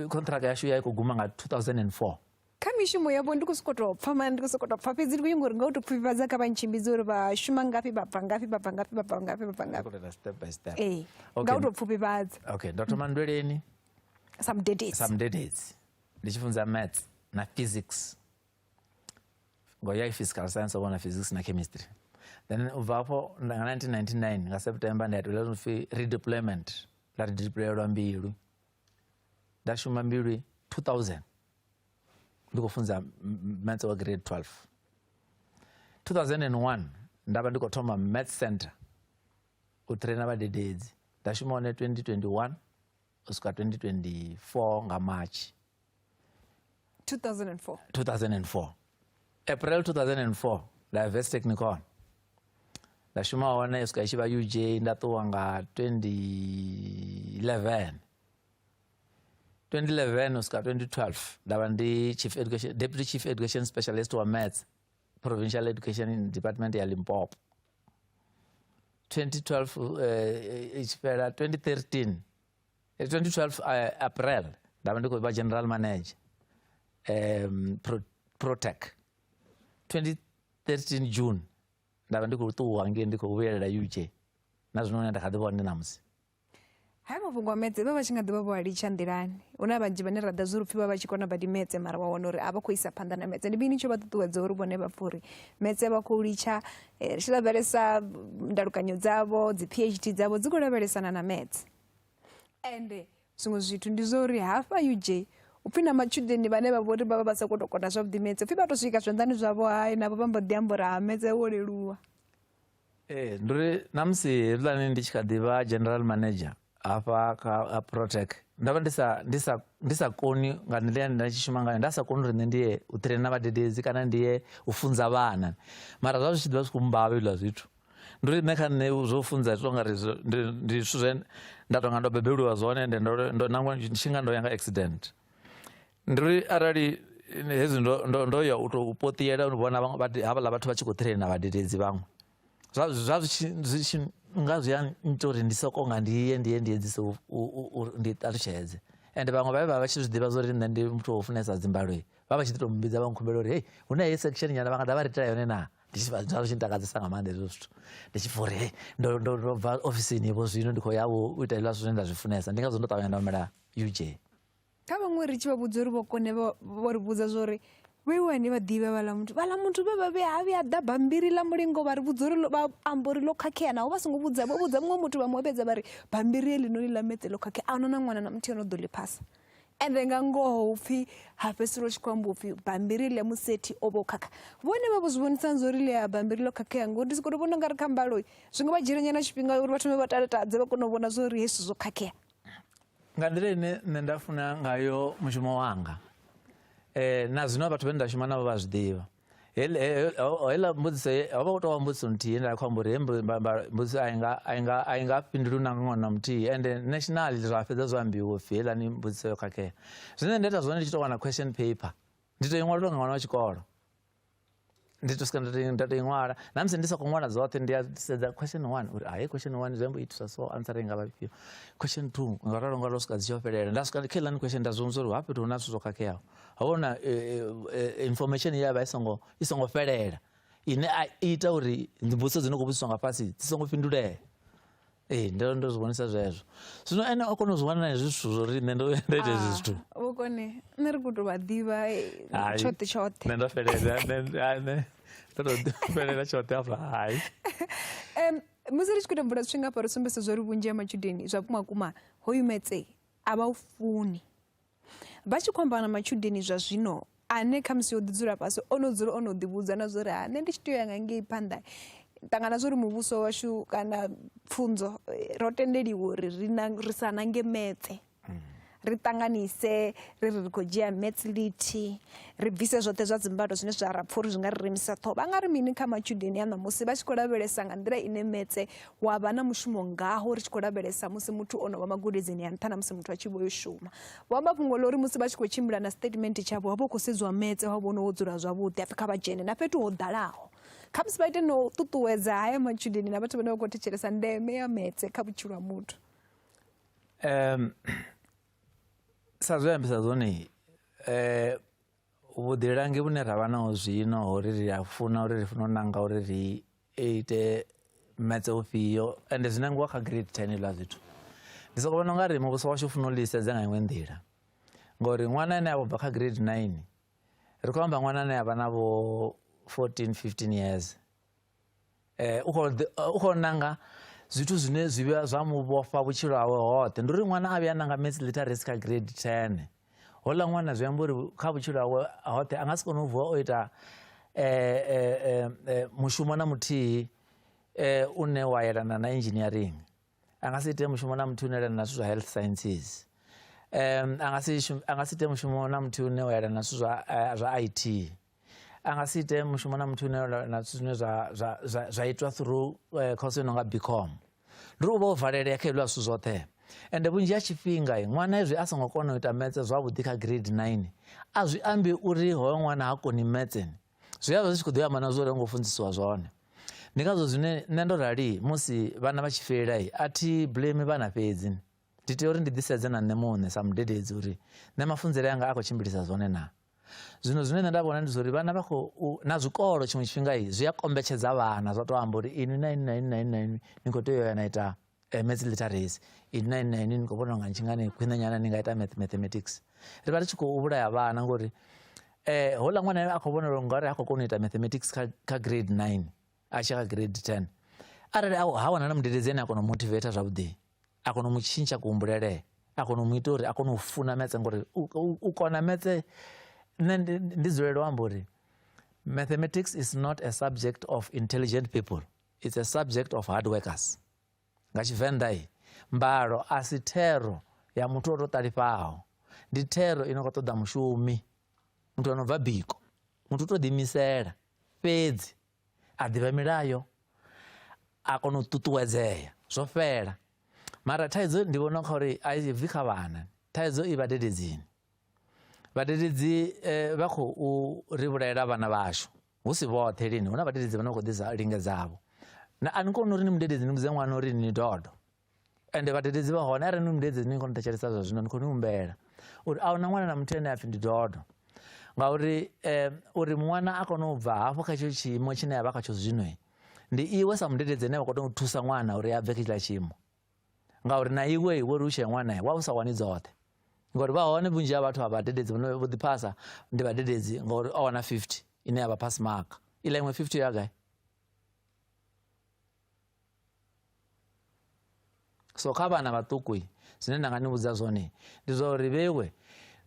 contract yashu ya i khou guma nga 2004. kha mishumo yavho ndi khou sokou tou pfha mani ndi khou sokou tou pfha fhedzi ndi khou nyanga uri nga u tou pfhifhadza kha vhantshimbidzi uri vha shuma ngafhi vha bva ngafhi vha bva ngafhi vha bva ngafhi vha bva ngafhi Step by step. nga u tou pfhufhifhadza. Okay, ndo thoma Ndweleni Samdededzi ndi tshi funza maths na physics ngoya i physical science obona physics na chemistry. Then u bva hafho nga 1999 nga September nda itolela upfi redeployment nda redeployelwa Mbilu nda shuma Mbilu 2000 ndi khou funza maths wa grade 12. 2001 ndavha ndi khou thoma maths center u traina vhadededzi nda shuma hone 2021 uswika 2024 nga March 2004 April 2004 nda West Technikon nda shuma hone uswika i tshi vha UJ nda ṱuwa nga 2011 uswika 2012 ndavha ndi deputy chief education specialist wa maths provincial education department ya Limpopo. 2012 April ndavha ndi khou vha general manager Protec. 2013 June ndavha ndi khou ṱuwa ngei ndi khou vhuyelela UJ na zwino nda kha ḓi vha ndi namusi. Hai mafhungo a metse vha tshi nga ḓivha vho a litsha nḓilani hu na vhanzhi vhane ra ḓa zwi ri pfhi vha tshi kona badi metse mara wa wana uri a vha khou isa phanḓa na metse. Ndi mini tsho vha ṱuṱuwedza uri vhone vha pfha uri metse vha khou litsha ri tshi lavhelesa ndalukanyo dzavho dzi PhD dzavho dzi khou lavhelesana na metse. Ende zwiṅwe zwithu ndi zwa uri hafha UJ upfi na matshudeni vhane vha vhori vha vha sa khou tou kona zwavhuḓi metse upfi vha tou swika zwanḓani zwavho hai navho vha mbo ḓi amba uri ha metse wo leluwa. Ndi uri namusi hezwiḽani ndi tshi kha ḓivha general manager hafha kha Protec ndavha ndi sa koni nga nḓila ine nda tshi shuma ngayo nda sa koni uri nṋe ndiye u traina vhadededzi kana ndiye u funza vhana mara zwa zwi tshi ḓivha zwi khou mbavha hezwiḽa zwithu. Ndi uri nṋe kha nṋe zwo funza zwi tonga ri ndi zwithu zwe nda tonga ndo bebeliwa zwone ende tshi nga ndo ya nga accident. Ndi uri arali hezwi ndo ya u tou poṱiela u vhona havhaḽa vhathu vha tshi khou traina vhadededzi vhaṅwe zwa zwi tshi nga zwi ya nita uri ndi sokou nga ndiye edzise ndi ṱalutshedze ende vhaṅwe vha tshi zwi ḓivha zwa uri nṋe ndi muthu wo funesa dzimbalo vha tshi ḓi tou mbidza vha nkhumbela uri hei hu na heyi section nyana vha nga ḓa vha ri itela yone na zwa zwi tshi ntakadzesa nga maanḓa hezwo zwithu ndi tshi pfha uri hei ndo bva ofisini vho zwino ndi khou ya u ita hezwiḽa zwithu zwine nda zwi funesa ndi ngazwo ndo ṱavhanya nda humela UJ. Kha vhaṅwe ri tshi vha vhudza uri vho kone vho ri vhudza zwa uri vheiwani vha ḓivhe vhaḽa muthu vhe vha vhuya ḓa bambiri ḽa mulingo vha ri vhudza uri vha amba uri ḽo khakhea naho vha songo vhudza vho vhudza muṅwe muthu vha mu vhedza vha ri bambiri heḽinoni ḽa metse ḽo khakhea a na ṅwana na muthihi ono ḓo ḽi phasa. Ende nga ngoho upfi ha fhedzisela u tshi khou amba upfi bambiri ḽa musethi o vha u khakha vhone vha vho zwi vhonisani zwa uri ḽi ya bambiri ḽo khakhea ngori ndi sokou tou vhona nga ri kha mbalo zwi nga vha dzhiela nyana tshifhinga uri vha thome vha taletadze vha kone u vhona zwa uri hezwi zwo khakhea. Nga nḓila ine nṋe nda funa ngayo mushumo wanga na zwino vhathu vhane nda shuma navho vha zwi ḓivha heiḽa mbudziso ho vha u tou vha mbudziso nthihi nda khou amba uri mbudziso a i nga fhinduli na ṅwana muthihi ende nationally zwa fhedza zwo ambiwa upfi heiḽani mbudziso yo khakhea. Zwine nda ita zwone ndi tshi tou wana question paper ndi tou i ṅwala tou nga ṅwana wa tshikolo ndi tou swika nda tou i ṅwala namusi ndi sa khou ṅwala dzoṱhe ndi a sedza question 1 uri hei question 1 zwi amba itiswa so answer nga vha ifhio question 2 ngauralo ngauralo swika dzi tshi yo fhelela nda swika kha heiḽani question nda zwi vhudza uri hafha fhethu hu na zwithu zwo khakheaho havhona information ya vha i songo fhelela ine a ita uri mbudziso dzine khou vhudziswa nga fhasi dzi songo fhindulea. ndo zwivonisa zwezwo. Zwino ene o kona u zwi wana na hezwi zwithu zwo ri nṋe ndo ita hezwi zwithu. Vhukoni nṋe ri khou tou vha ḓivha tshoṱhe. Nṋe ndo fhelela ndo tou fhelela tshoṱhe hafha hayi. Musi ri tshi khou ita mvula zwifhinga hafha ri sumbedzisa zwa uri vhunzhi ha matshudeni zwa vhumakuma hoyu metse a vha u funi. Vha tshi khou amba na matshudeni zwa zwino ane kha musi yo ḓi dzula fhasi ono dzula ono ḓivhudza na zwa uri nṋe ndi tshi tea u ya nga ngei phanḓa ṱangana zwa uri muvhuso washu kana pfunzo ro tendeliwa uri ri sa nange metse ri ṱanganise ri khou dzhia metsilithi ri bvise zwoṱhe zwa dzimbado zwine zwa ra pfha uri zwi nga ri remisa ṱhoho. Vha nga ri mini kha matshudeni ano musi vha tshi khou lavhelesa nga nḓila ine metse wa vha na mushumo ngaho ri tshi khou lavhelesa musi muthu o no vha magudedzini ya nṱha na musi muthu a tshi vho yo shuma. Vho amba fhungo ḽa uri musi vha tshi khou tshimbila na statement tshavho wa vha u khou sedziwa metse wa vhona wo dzula zwavhuḓi apfhi kha vha dzhene na fhethu ho ḓalaho. Kha musi vha ite no ṱuṱuwedza haya matshudeni na vhathu vhane vha khou thetshelesa ndeme ya metse kha vhutshilo ha muthu. Sa zwe ambisa zwone vhuḓilangi vhune ra vha naho zwino uri ri a funa uri ri funa u nanga uri ri ite metse ufhio ende zwi nangiwa kha grade 10 la zwithu. Ndi sokou vhona unga ri muvhuso washu funa u ḽi sedza nga iṅwe nḓila ngori ṅwana ane a bva kha grade 9 ri khou amba ṅwana ane a vha na vho 14-15 years u khou nanga zwithu zwine zwi vha zwa mu vhofha vhutshilo hawe hoṱhe. Ndi uri ṅwana a vhuya nanga maths literacy kha grade 10 hola ṅwana zwi amba uri kha vhutshilo hawe hoṱhe a nga si kone u vuwa o ita mushumo na muthihi une wa yelana na engineering, a nga si ite mushumo na muthihi une wa yelana na zwithu zwa health sciences, a nga si ite mushumo na muthihi une wa yelana na zwithu zwa IT, a nga si ite mushumo na muthihi une na zwithu zwine zwa itwa through course no nga BCom. Ndi u vha o valelea kha hezwiḽa zwithu zwoṱhe ende vhunzhi ha tshifhinga ṅwana hezwi a songo kona u ita metse zwavhuḓi kha grade 9 a zwi ambi uri hoyo ṅwana ha koni metse, zwi a vha zwi tshi khou ḓi amba na zwo uri ngo funzisiwa zwone. Ndi ngazwo zwine nṋe ndo rali musi vhana vha tshi feila a thi blame vhana fhedzi, ndi tea uri ndi ḓisedze na nṋe muṋe sa mudededzi uri nṋe mafunzele anga a khou tshimbilisa zwone na. Zwino zwine nṋe nda vhona ndi zwa uri vhana vha khou na zwikolo tshiṅwe tshifhinga zwi a kombetshedza vhana zwa tou amba uri ini na ini na ini na ini na ini ni khou tea u ya na ita maths literacy, ini na ini na ini ni khou vhona unga tshi nga ni khwine nyana ni nga ita mathematics. Ri vha ri tshi khou vhulaya vhana ngori hola ṅwana a khou vhona uri ngauri a khou kona u ita mathematics kha grade 9 a tshi kha grade 10 arali ha wana na mudededzi ane a kona u motivate zwavhuḓi, a kona u mu tshintsha kuhumbulele, a kona u mu ita uri a kone u funa metse ngori u kona metse. Nṋe ndi dzulela u amba uri mathematics is not a subject of intelligent people, it's a subject of hard workers. Nga Tshivenḓa mbalo a si thero ya muthu o tou ṱalifhaho, ndi thero ino khou ṱoḓa mushumi, muthu ano bva biko, muthu u tou ḓiimisela fhedzi a ḓivha milayo, a kona u ṱuṱuwedzea zwo fhela. Mara thaidzo ndi vhona kha uri a i bvi kha vhana, thaidzo i vhadededzini. Vhadededzi vha khou ri vhulaela vhana vhashu hu si vhoṱhe lini, hu na vhadededzi vhane vha khou ḓisa lingedzavho na a ni koni uri ni mudededzi ni vhudze ṅwana uri ni dodo, ende vhadededzi vha hone arali ni mudededzi ni khou thetshelesa zwa zwino ni khou ni humbela uri a huna ṅwana na muthu ane a pfhi ndi dodo, ngauri uri ṅwana a kone u bva hafho kha tsho tshiimo tshine ya vha khatsho zwino ndi iwe sa mudededzi ane wa khou tou thusa ṅwana uri a bve kha tshiḽa tshiimo, ngauri na iwe uri u tshe ṅwana wa u sa wani dzoṱhe. Ngori vha hone vhunzhi ha vhathu ha vhadededzi vhane vho ḓiphasa ndi vhadededzi ngauri o wana 50 ine ya vha pass mark, iḽa iṅwe 50 ya gai? So kha vhana vhaṱuku zwine nda nga ni vhudza zwone ndi zwa uri vhewe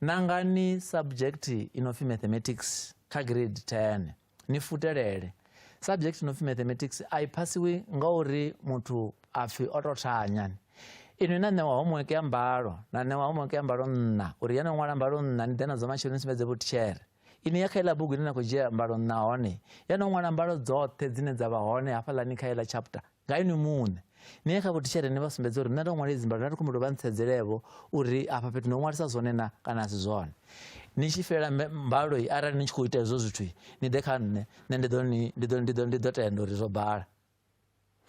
nangani subject ino pfi mathematics kha grade 10 ni futelele. Subject ino pfi mathematics a i phasiwi ngauri muthu a pfhi o tou thanya. Ino na ṋewa homework ya mbalo, na ṋewa homework ya mbalo nṋa uri ya no ṅwala mbalo nṋa ni ḓe na dzo matshelo ni sumbedze vhutichere. Ini ya kha iḽa bugu ine na khou dzhia mbalo nṋa hone ya no ṅwala mbalo dzoṱhe dzine dza vha hone hafhaḽani kha iḽa chapter nga ini muṋe. Ni ye kha vhutichere ni vha sumbedze uri nṋe ndo ṅwala idzi mbalo nda ri khou vha ntsedzelevo uri afha fhethu ndo ṅwalisa zwone na kana a si zwone. Ni tshi fhela mbalo arali ni tshi khou ita hezwo zwithu ni ḓe kha nṋe ndi ḓo tenda uri zwo bala,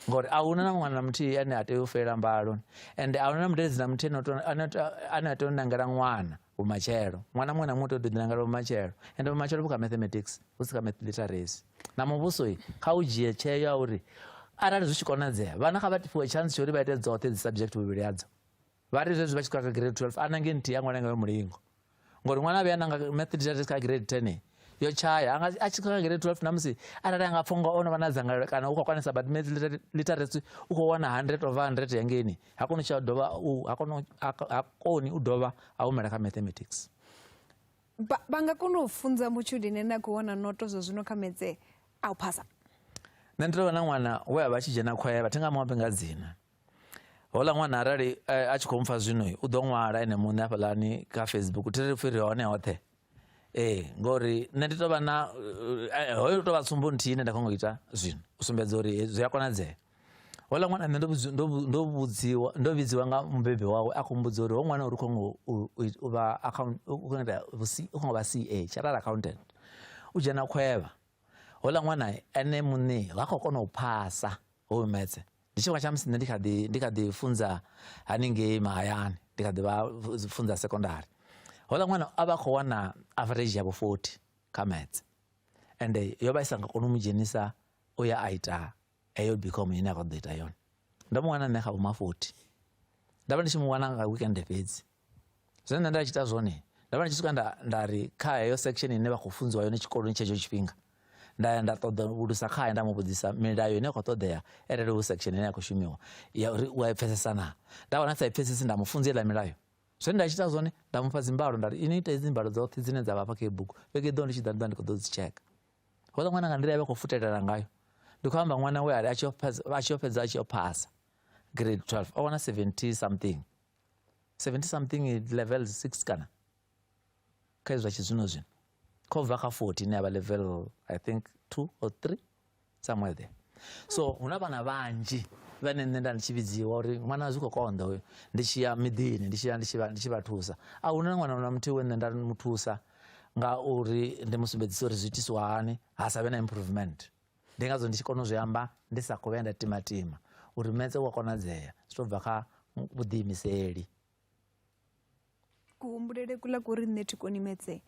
ngori a huna na ṅwana na muthihi ane a tea u feila mbalo ende a huna na mudededzi na muthihi ane a tea u nangela ṅwana vhumatshelo. Ṅwana muṅwe na muṅwe u tea u ḓinangela vhumatshelo ende vhumatshelo vhu kha mathematics hu si kha math literacy. Na muvhuso kha u dzhie tsheo ya uri arali zwi tshi konadzea vhana kha vha fhiwe chance tsho uri vha ite dzoṱhe dzi subject vhuvhili hadzo vha ri zwezwi vha tshi kha grade 12 anange nthihi ya ṅwana ngayo mulingo ngori ṅwana vhuya nanga mathematics kha grade 10 yo chaya a tshi kha grade 12 na musi arali anga pfha ngo ono vha na dzangalelo kana u khou kwanisa but literacy u khou wana 100 over 100 yangeni ha koni tsha dovha ha koni u dovha a humela kha mathematics. Ba nga kona u funza mutshudeni ane a khou wana noto zwo zwino kha medze a u phasa? Nṋe ndi tou vha na ṅwana we a vha a tshi dzhena khwaye vha thenga maṅwe nga dzina hola ṅwana arali a tshi khou mpfa zwino u ḓo ṅwala ene muṋe hafhaḽani kha Facebook thiri firi hone hoṱhe ngori nṋe ndi tou vha na hoyo tou vha tsumbo nthihi ine nda khou ngo ita zwino u sumbedza uri zwi a konadzea. Hola ṅwana nṋe ndo vhidziwa nga mubebi wawe a khou mbudza uri ho ṅwana uri u vha CA chartered accountant u dzhena khwevha hola ṅwana ene muṋe vha khou kona u phasa hoyu metse ndi tshifhinga tsha musi nṋe ndi kha ḓi funza haningei mahayani ndi kha ḓi vha funza secondary hola ṅwana a vha khou wana average ya 40 kha metse ende yo vha i sa nga koni u mu dzhenisa u ya a ita eyo become ine a khou ḓo ita yone ndo mu wana nṋe kha vhoma 40 nda vha ndi tshi mu wana nga weekend fhedzi zwine nṋe nda tshi ita zwone nda vha ndi tshi swika nda ri kha heyo section ine vha khou funziwa yone tshikoloni tshetsho tshifhinga nda ṱoḓa u vhudzisa khaye nda mu vhudzisa milayo ine ya khou ṱoḓea arali hu section ine ya khou shumiwa ya uri u a i pfesesa na nda wana sa i pfesesi nda mu funza iḽa milayo zwine nda tshi ita zwone nda mupha dzimbalo nda ri ini ita hedzi mbalo dzoṱhe dzine dza vha fha kha i bugu vhege ḓo ndi tshi ḓa ndi khou ḓo dzi tsheka hola ṅwana nga nḓila ya vha khou futelela ngayo ndi khou amba ṅwana we a tshi yo fhedza a tshi yo phasa grade 12 o wana 70 something level 6 kana kha izwi zwa tshizwino zwino khou bva kha 40 ine ya vha level I think 2 or 3 somewhere there. So huna vhana vhanzhi vhane nṋe nda ndi tshi vhidziwa uri ṅwana zwi khou konḓa hoyo ndi tshi ya miḓini ndi tshi vha thusa a huna ṅwana na muthihi we nṋe nda mu thusa nga uri ndi mu sumbedzisa uri zwi itiswa hani ha sa vhe na improvement ndi ngazwo ndi tshi kona u zwi amba ndi sa khou vhuya nda timatima uri metse u a konadzea zwi tou bva kha vhuḓiimiseli. Kuhumbulele kula kuri nṋe thi koni metse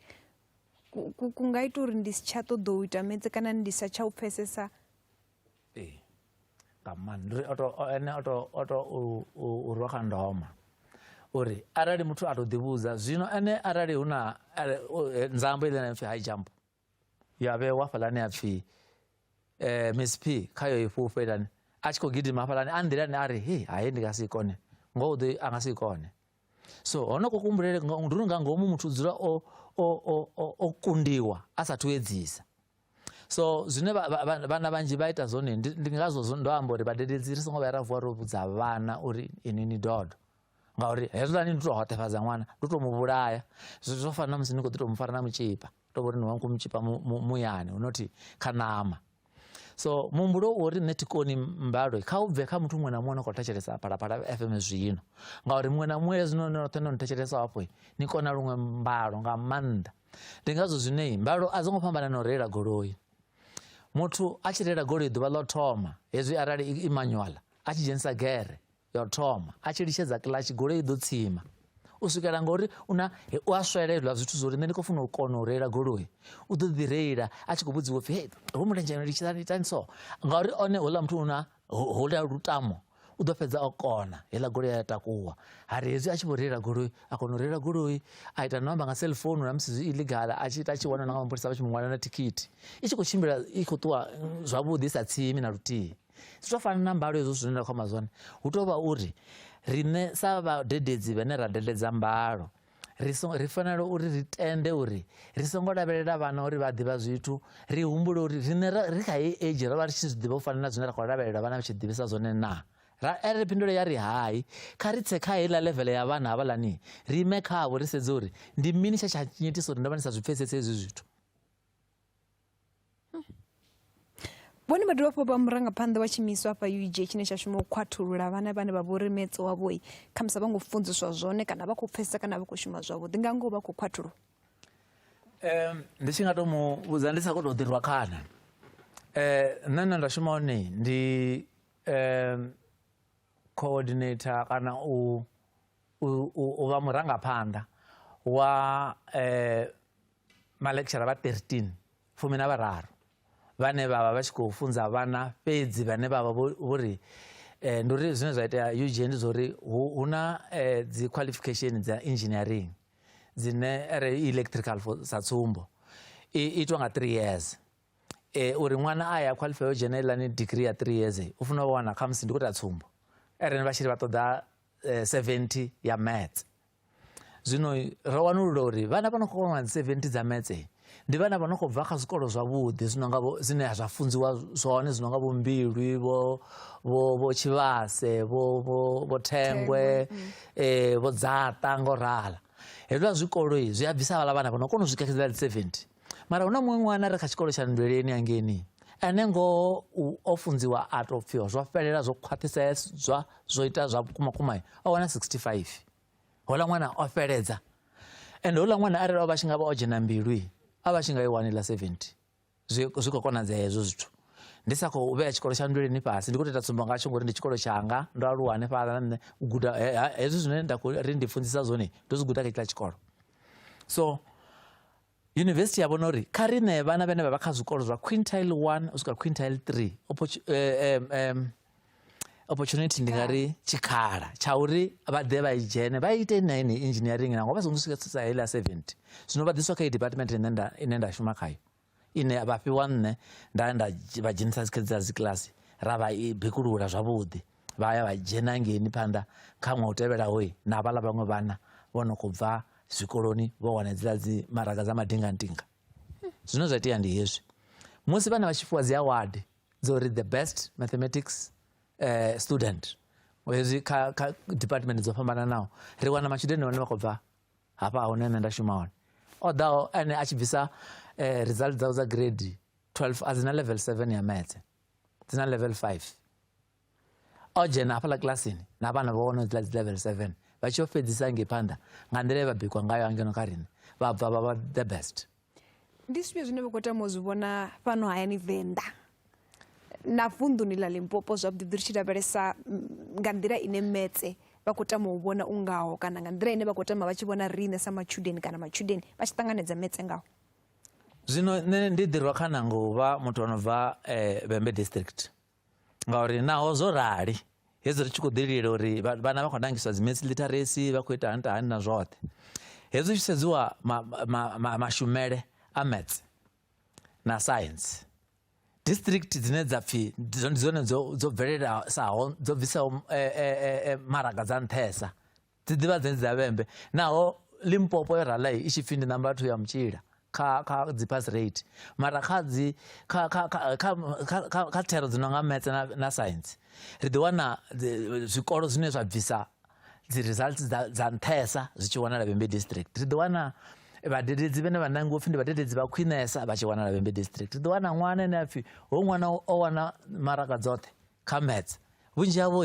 ku nga ita uri ndi si tsha ṱoḓa u ita metse kana ndi sa tsha u pfesesa? Nga maanḓa ene o to u rwa kha ndoma uri arali muthu a tou ḓivhudza zwino ene arali hu na nzambo ile na pfhi high jump ya vhewa hafhaḽani a pfhi Miss P kha yo i fhufhelani a tshi khou gidima hafhaḽani a nḓilani a ri hayi ndi nga si kone ngoho a nga si kone. So honoko kuhumbulele ndi nga ngomu muthu dzula o kundiwa a sathu edzisa. So zwine vhana vhanzhi vha ita zwone ndi ngazwo ndo amba uri vhadededzi ri songo vhuya ra vuwa ro vhudza vhana uri ini ni dodo ngauri hezwiḽani ndi tou hoṱefhadza ṅwana ndi tou mu vhulaya zwo fana na musi ni khou ḓi tou mu fara na mutshipa tou vhori ni vha khou mutshipa muyani unoti kha ṋama. So muhumbulo uri nṋe thi koni mbalo kha u bve kha muthu muṅwe na muṅwe no khou thetshelesa Phalaphala FM zwino ngauri muṅwe na muṅwe zwino noṱhe no thetshelesa hafho ni kona luṅwe mbalo nga maanḓa ndi ngazwo zwine mbalo a dzo ngo fhambana na u reila goloi. Muthu a tshi reila goloi ḓuvha ḽo thoma hezwi arali i manual a tshi dzhenisa gere yo thoma a tshi litshedza kiḽatshi goloi i ḓo tsima u swikela ngori u a swela hezwiḽa zwithu zwo uri nṋe ndi khou funa u kona u reila goloi u ḓo ḓi reila a tshi khou vhudziwa upfhi hei hu mulenzhe litshani so ngauri one houḽa muthu una houḽa lutamo u ḓo fhedza o kona heiḽa goloi ya takuwa hari hezwi a tshi vho reila goloi a kona u reila goloi a ita namba nga cellphone na musi zwi illegal a tshi ita a tshi wana na nga mapholisa vha tshi mu ṅwala na thikhithi i tshi khou tshimbila i khou ṱuwa zwavhuḓi sa tsimi na luthihi. Zwi tou fana na mbalo hezwo zwine nda khou amba zwone hu tou vha uri riṋe sa vhadededzi vhane ra dededza mbalo ri fanela uri ri tende uri ri songo lavhelela vhana uri vha ḓivha zwithu ri humbule uri riṋe ri kha heyi age ro vha ri tshi zwi ḓivha u fana na zwine ra khou lavhelela vhana vha tshi ḓivhisa zwone na ri phindule ya ri hayi kha ri tse kha heiḽa level ya vhana havhaḽani ri ime khavho ri sedze uri ndi mini tsha nyitisa uri ndo vha ndi sa zwi pfesese hezwi zwithu. Vhone vha dovha hafhu vha murangaphanḓa wa tshiimiswa hafha UJ tshine tsha shuma u khwathulula vhana vhane vha vha uri metse wavho kha musi vha ngo funziswa zwone kana vha khou pfesesa kana vha khou shuma zwavhuḓi nga ngoho vha khou khwathulula? Ndi tshi nga tou mu vhudza ndi sa khou tou ḓirwa khana nṋe nda shuma hone ndi coordinator kana u vha murangaphanḓa wa malekshara vha 13 fumi na vhararu vhane vhavha vha tshi khou funza vhana fhedzi vhane vhavha vhori ndi uri zwine zwa itea UG ndi zori hu na dzi qualification dza engineering dzine electrical sa tsumbo itwa nga 3 years uri ṅwana aya qualify u dzhenela ni degree ya 3 years u funa u wana khamusi ndi kuti a tsumbo vha tshi vha ṱoḓa 70 ya maths. Zwino ro wanulula uri vhana vha no khou kona 70 dza maths ndi vhana vha no khou bva kha zwikolo zwavhuḓi zwino nga zwine zwa funziwa zwone zwino nga vho Mbilwi vho Tshivhase vho Thengwe vho Dzaṱa ngo rala. Hezwiḽa zwikolo zwi a bvisa vhaḽa vhana vha no kona u swikelela 70 mara huna muṅwe ṅwana re kha tshikolo tsha Nndweleni hangeni ane ngoho o funziwa a tou pfhiwa zwo fhelela zwo khwaṱhisedzwa zwo ita zwa vhukuma o wana 65 hola ṅwana o fheledza ende hola ṅwana arali o vha tshi nga vha o dzhena Mbilwi a vha tshi nga i wanela 70 zwi khou konadzea hezwo zwithu. Ndi sa khou vhea tshikolo tsha Nndweleni fhasi ndi khou ita tsumbo ngatsho ngori ndi tshikolo tshanga ndo aluwa hanefhaḽa nṋe u guda hezwi zwine nda khou ri ndi funzisa zwone ndo zwi guda kha tshila tshikolo. So University ya vhona uri kha riṋe vhana vhane vha vha kha zwikolo zwa quintile 1 u swika quintile 3 opportunity ndi nga ri tshikhala tsha uri vha ḓe vha i dzhene vha ite nini engineering nango vha songo swikisa heila 70 zwino vha ḓiswa kha department ine nda shuma khayo ine vha fhiwa nṋe nda vha dzhenisa dza dzi kiḽasi ra vha i bikulula zwavhuḓi vha ya vha dzhena ngeni phanḓa kha ṅwe u tevhelaho na vhaḽa vhaṅwe vhana vho no khou bva zwikoloni vho wana dziḽa dzi maraga dza madinga-ndinga. Zwine zwa itea ndi hezwi musi vhana vha tshi fhiwa dzi award dzo uri the best mathematics student hezwi kha department dzo fhambananaho ri wana matshudeni vhane vha khou bva hafha hune nṋe nda shuma hone o ḓaho ane a tshi bvisa result dzawo dza grade 12 a dzina level 7 ya maths dzina level 5 o dzhena hafhaḽa kilasini na vhana vho wana dzi level 7 vha tshi fhedzisa nge phanḓa nga nḓila ye vha bikwa ngayo angeno kha riṋe vha bva vha vha the best. Ndi zwifhio zwine vha khou tama u zwi vhona fhano hayani Venḓa na vunḓuni ḽa Limpopo zwavhuḓi ri tshi lavhelesa nga nḓila ine metse vha khou tama u vhona u ngaho kana nga nḓila ine vha khou tama vha tshi vhona riṋe sa matshudeni kana matshudeni vha tshi ṱanganedza metse ngaho? Zwino nṋe ndi ḓirwa kha nango u vha muthu ono bva Vhembe district ngauri naho zwo rali hezwi ri tshi khou ḓilila uri vhana vha khou nangiswa dzi maths literacy vha khou ita hani na zwoṱhe hezwi tshi sedziwa mashumele a maths na science district dzine dza pfhi ndi dzone dzo bvelelaho dzo bvisaho maraga dza nṱhesa dzi ḓivha dzine dza Vhembe naho Limpopo yo rala i tshi pfhi ndi number 2 ya Mutshila kha dzi pass rate mara kha thero dzi no nga maths na science ri ḓi wana zwikolo zwine zwa bvisa dzi results dza nṱhesa zwi tshi wanala Vhembe district. Ri ḓi wana vhadededzi vhane vha nangiwa upfhi ndi vhadededzi vha khwinesa vha tshi wanala Vhembe district. Ri ḓi wana ṅwana ane a pfhi hoyu ṅwana o wana maraga dzoṱhe kha maths vhunzhi havho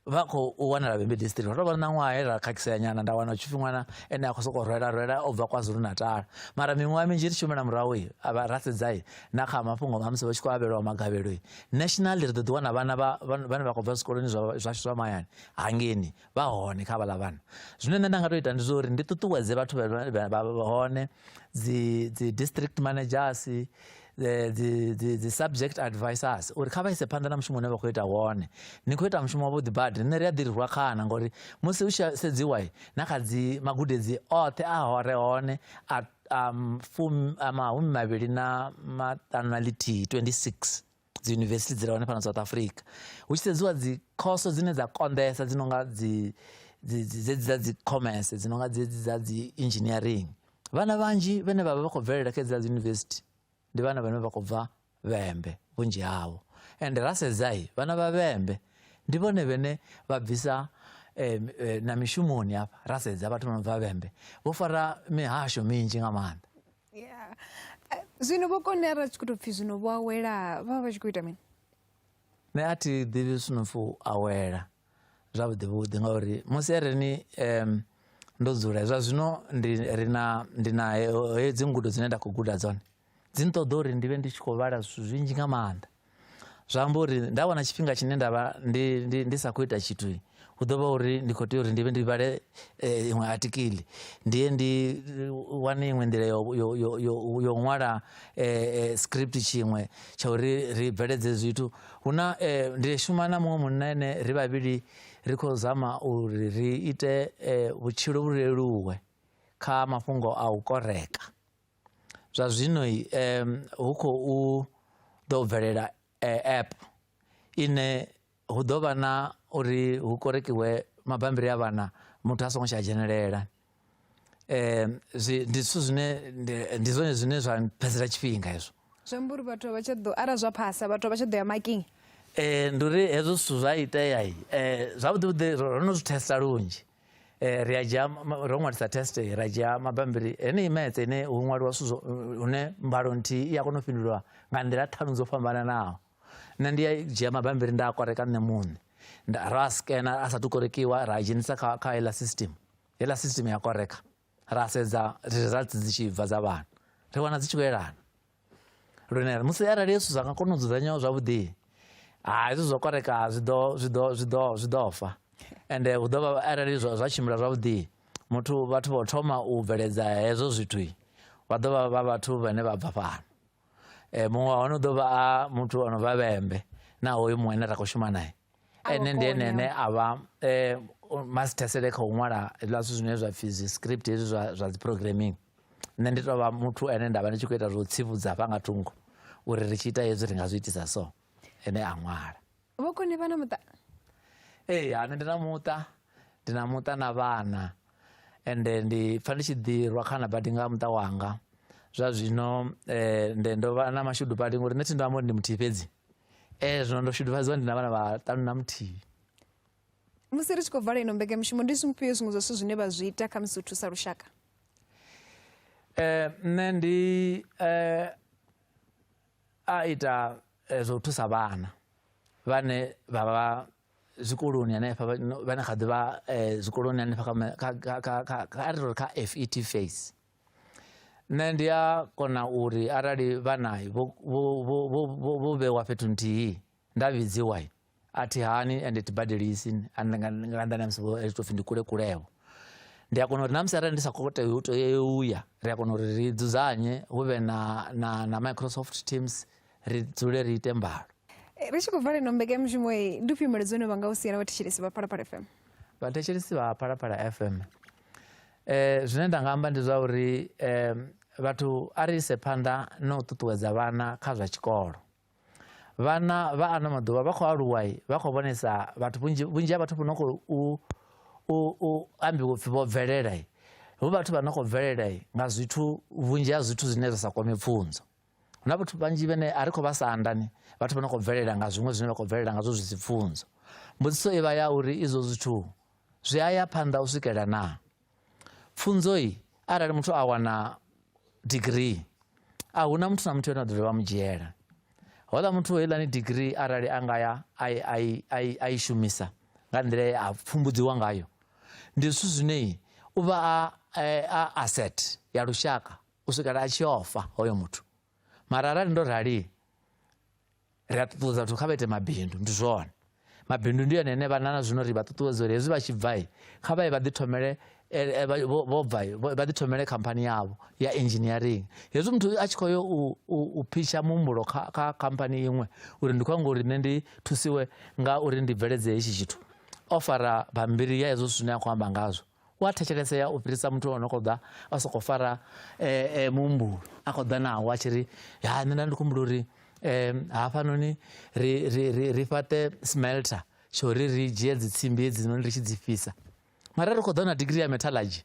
vha khou wanala Vhembe district. Ro vha na ṅwaha he ra khakhisea nyana nda wana tshipfi ṅwana ene a khou sokou rwela o bva KwaZulu-Natal mara miṅwaha minzhi ri shumela murahu ra sedza na kha mafhungo a musi vha tshi khou avhelwa magavhelo national ri ḓo ḓi wana vhana vhane vha khou bva zwikoloni zwashu zwa mahayani hangeni vha hone kha vhaḽa vhana. Zwine nṋe nda nga tou ita ndi zwa uri ndi ṱuṱuwedze vhathu vha hone dzi district managers the subject advisors uri kha vha ise phanḓa na mushumo une vha khou ita wone ni khou ita mushumo wavhuḓi badi nṋe ri a ḓi rwa khana ngori musi u tshi sedziwa na kha dzi magudedzi oṱhe a hore hone a 26 dzi university dzi re hone fhano South Africa hu tshi sedziwa dzi khoso dzine dza konḓesa dzi nonga dzedzi dza dzi commerce dzi nonga dzedzi dza dzi engineering vhana vhanzhi vhane vha vha khou bvelela kha dzi university ndi vhana vhane vha khou bva Vhembe vhunzhi havho ende ra sedza vhana vha Vhembe ndi vhone vhane vha bvisa na mishumoni hafha ra sedza vhathu vha no bva Vhembe vho fara mihasho minzhi nga maanḓa. Zwino vho konera tshi khou tou pfhi zwino vho awela vha vha tshi khou ita mini? Nṋe a thi ḓivhi zwino pfhi awela zwavhuḓi vhuḓi ngauri musi areni ndo dzula zwa zwino ndi na hedzi ngudo dzine nda khou guda dzone dzi nṱoḓa uri ndi vhe ndi tshi khou vhala zwithu zwinzhi nga maanḓa zvambori ndawana chifhinga chine ndava ndisakuita chithu udova uri ndikoti uri ndive ndivale imwe artikili ndiye ndiwane imwe ndira yon'wala script chimwe chauri ribveledze zvithu una ndishumana mumwe munna ene ri vaviri ri khou zama uri ri ite vhutshilo vhu leluwe kha mafhungo a u koreka zwa zwino hu khou ḓo bvelela app ine hu ḓo vha na uri hu korekiwe mabambiri a vhana muthu a songo tsha dzhenelela ndi zwithu zwine ndi zwone zwine zwa phesela tshifhinga hezwo zwamburi vhathu vha tsha ḓo ara zwa phasa vhathu vha tsha ḓo ya making ndi uri hezwo zwithu zwa itea zwavhuḓi ro no zwi testa lunzhi ri a dzhia ro ṅwalisa test ra dzhia mabambiri ene imetse ine hu ṅwaliwa zwithu hune mbalo nthihi i a kona u fhindulwa nga nḓila ṱhanu dzo fhambananaho nṋe ndi a dzhia mabambiri nda a koreka nṋe muṋe ra skena a sathu korekiwa ra dzhenisa kha heiḽa system ya koreka ra sedza results dzi tshi bva dza vhana ri wana dzi tshi khou yelana lune musi arali yesu zwa nga kona u dzudzanyaho zwavhuḓi hezwo zwo koreka zwi ḓo fa ende hu ḓo vha arali zwa tshimbila zwavhuḓi vhathu vha thoma u bveledza hezwo zwithu vha ḓo vha vhathu vhane vha bva fhano muṅwe wa hone u ḓo vha a muthu ano vha vhembe na hoyu muṅwe ane ra khou shuma naye ene ndi ene a vha masithesele kha u ṅwala hezwiḽa zwithu zwine zwa pfhi script hezwi zwa dzi programming nṋe ndi tou vha muthu ane nda vha ndi tshi khou ita zwo tsivhudza hafha nga thungo uri ri tshi ita hezwi ri nga zwi itisa so ene a ṅwala vhukoni vha na muṱa nṋe ndi na muṱa na vhana ende ndi pfa ndi tshi ḓirwa khana badi nga muṱa wanga zwa zwino ndo vha na mashudu badi ngori nṋe thi ndo amba ndi muthihi fhedzi zwino ndo shudufadziwa ndi na vhana vhaṱanu na muthihi musi ri tshi khou vala ino mbekanyamushumo ndi zwifhio zwiṅwe zwa zwithu zwine vha zwi ita kha musi u thusa lushaka nṋe ndi a ita zwa u thusa vhana vhane vha vha zwikoloni hanefha vhane kha ḓi vha zwikoloni hanefha kha FET phase nṋe ndi a kona uri arali vhana vho vhewa fhethu nthihi nda vhidziwa a thi hani ende ti badelisi nga nḓani ha musi ri tou pfhi ndi kuleho ndi a kona uri na musi arali ndi sa khou tea uya ri a kona uri ri dzudzanye hu vhe na Microsoft Teams ri dzule ri ite mbalo ri tshi khou vala ino mbekanyamushumo ndi ufhio dzone vha nga u siya na vhathetshelesi vha Phalaphala FM vhathetshelesi vha Phalaphala FM zwine nda nga amba ndi zwa uri vhathu a ri ise phanḓa na u ṱuṱuwedza vhana kha zwa tshikolo vhana vha ano maḓuvha vha khou aluwa vha khou vhonesa vhunzhi ha vhathu vho no khou ambiwa upfhi vho bvelela hu vhathu vha no khou bvelela nga zwithu vhunzhi ha zwithu zwine zwa sa kwame pfunzo hu na vhathu vhanzhi vhane a ri khou vha sandani vhathu vha no khou bvelela nga zwiṅwe zwine vha khou bvelela ngazwo zwi si pfunzo mbudziso i vha ya uri izwo zwithu zwi a ya phanḓa u swikela na pfunzo arali muthu a wana degree a huna muthu na muthu ane a ḓo dovha mudzhiela hoḽa muthu heiḽani degree arali a nga ya a i shumisa nga nḓila a pfumbudziwa ngayo ndi zwithu zwine u vha a asset ya lushaka u swikela a tshi ofa hoyo muthu mara arali ndo rali ri a ṱuṱuwedza vhathu kha vha ite mabindu ndi zwone mabindu ndi yone ane vhana na zwino ri vha ṱuṱuwedza uri hezwi vha tshi bva kha vha ḓi thomele vha ḓi thomele khamphani yavho ya engineering hezwi muthu a tshi khou yo u phisha muhumbulo kha khamphani iṅwe uri ndi khou anga uri nṋe ndi thusiwe nga uri ndi bveledze hetshi tshithu o fara bambiri ya hezwo zwithu zwine a khou amba ngazwo u a thetshelesea u fhirisa muthu ono khou ḓa a sokou fara muhumbulo a khou ḓa nawo a tshi ri nṋe nda ndi khumbula uri hafhanoni ri fhaṱe smelter tsho ri dzhie dzitsimbi hedzi noni ri tshi dzi fhisa mara ri khou ḓa na degree ya metallurgy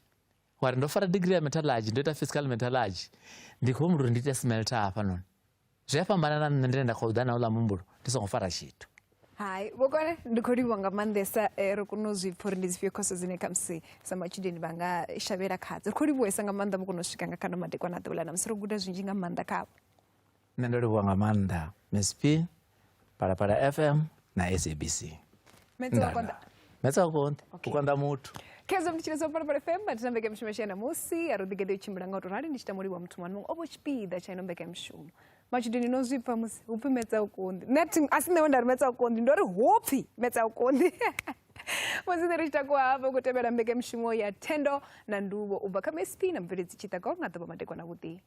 wari ndo fara degree ya metallurgy ndo ita physical metallurgy ndi khou humbula uri ndi ite smelter hafhanoni zwi a fhambana na nṋe ndine nda khou ḓa na uḽa muhumbulo ndi songo fara tshithu hai vhukone ndi khou livhuwa nga maanḓesa ri kone u zwi pfha uri ndi dzifhio khoso dzine khamusi sa matshudeni vha nga shavhela khadzo ri khou livhuwesa nga maanḓa vho kona u swika nga khano madekwana a ḓuvha ḽa namusi ro guda zwinzhi nga maanḓa khavho nṋe ndo livhuwa nga maanḓa Miss P Phalaphala FM na SABC metsa wakonda ukonda muthu khezo mthichelezo Phalaphala FM batina mbekanyamushumo ya namusi ari ḓigeḓo u tshimbila nga u to rali ndi tshi tambuliwa muthu muṅwe o vho tshipiḓa tsha ino mbekanyamushumo machudeni nozvipa musi upi metsa ukondi neti asine wenda metsa ukondi ndori hopi metsa ukondi Muzini richitakuwa hapa kutembea mbeke mshimo ya Tendo na Ndubo ubaka mespi na mferezi chitaka ngata pamateko na kuti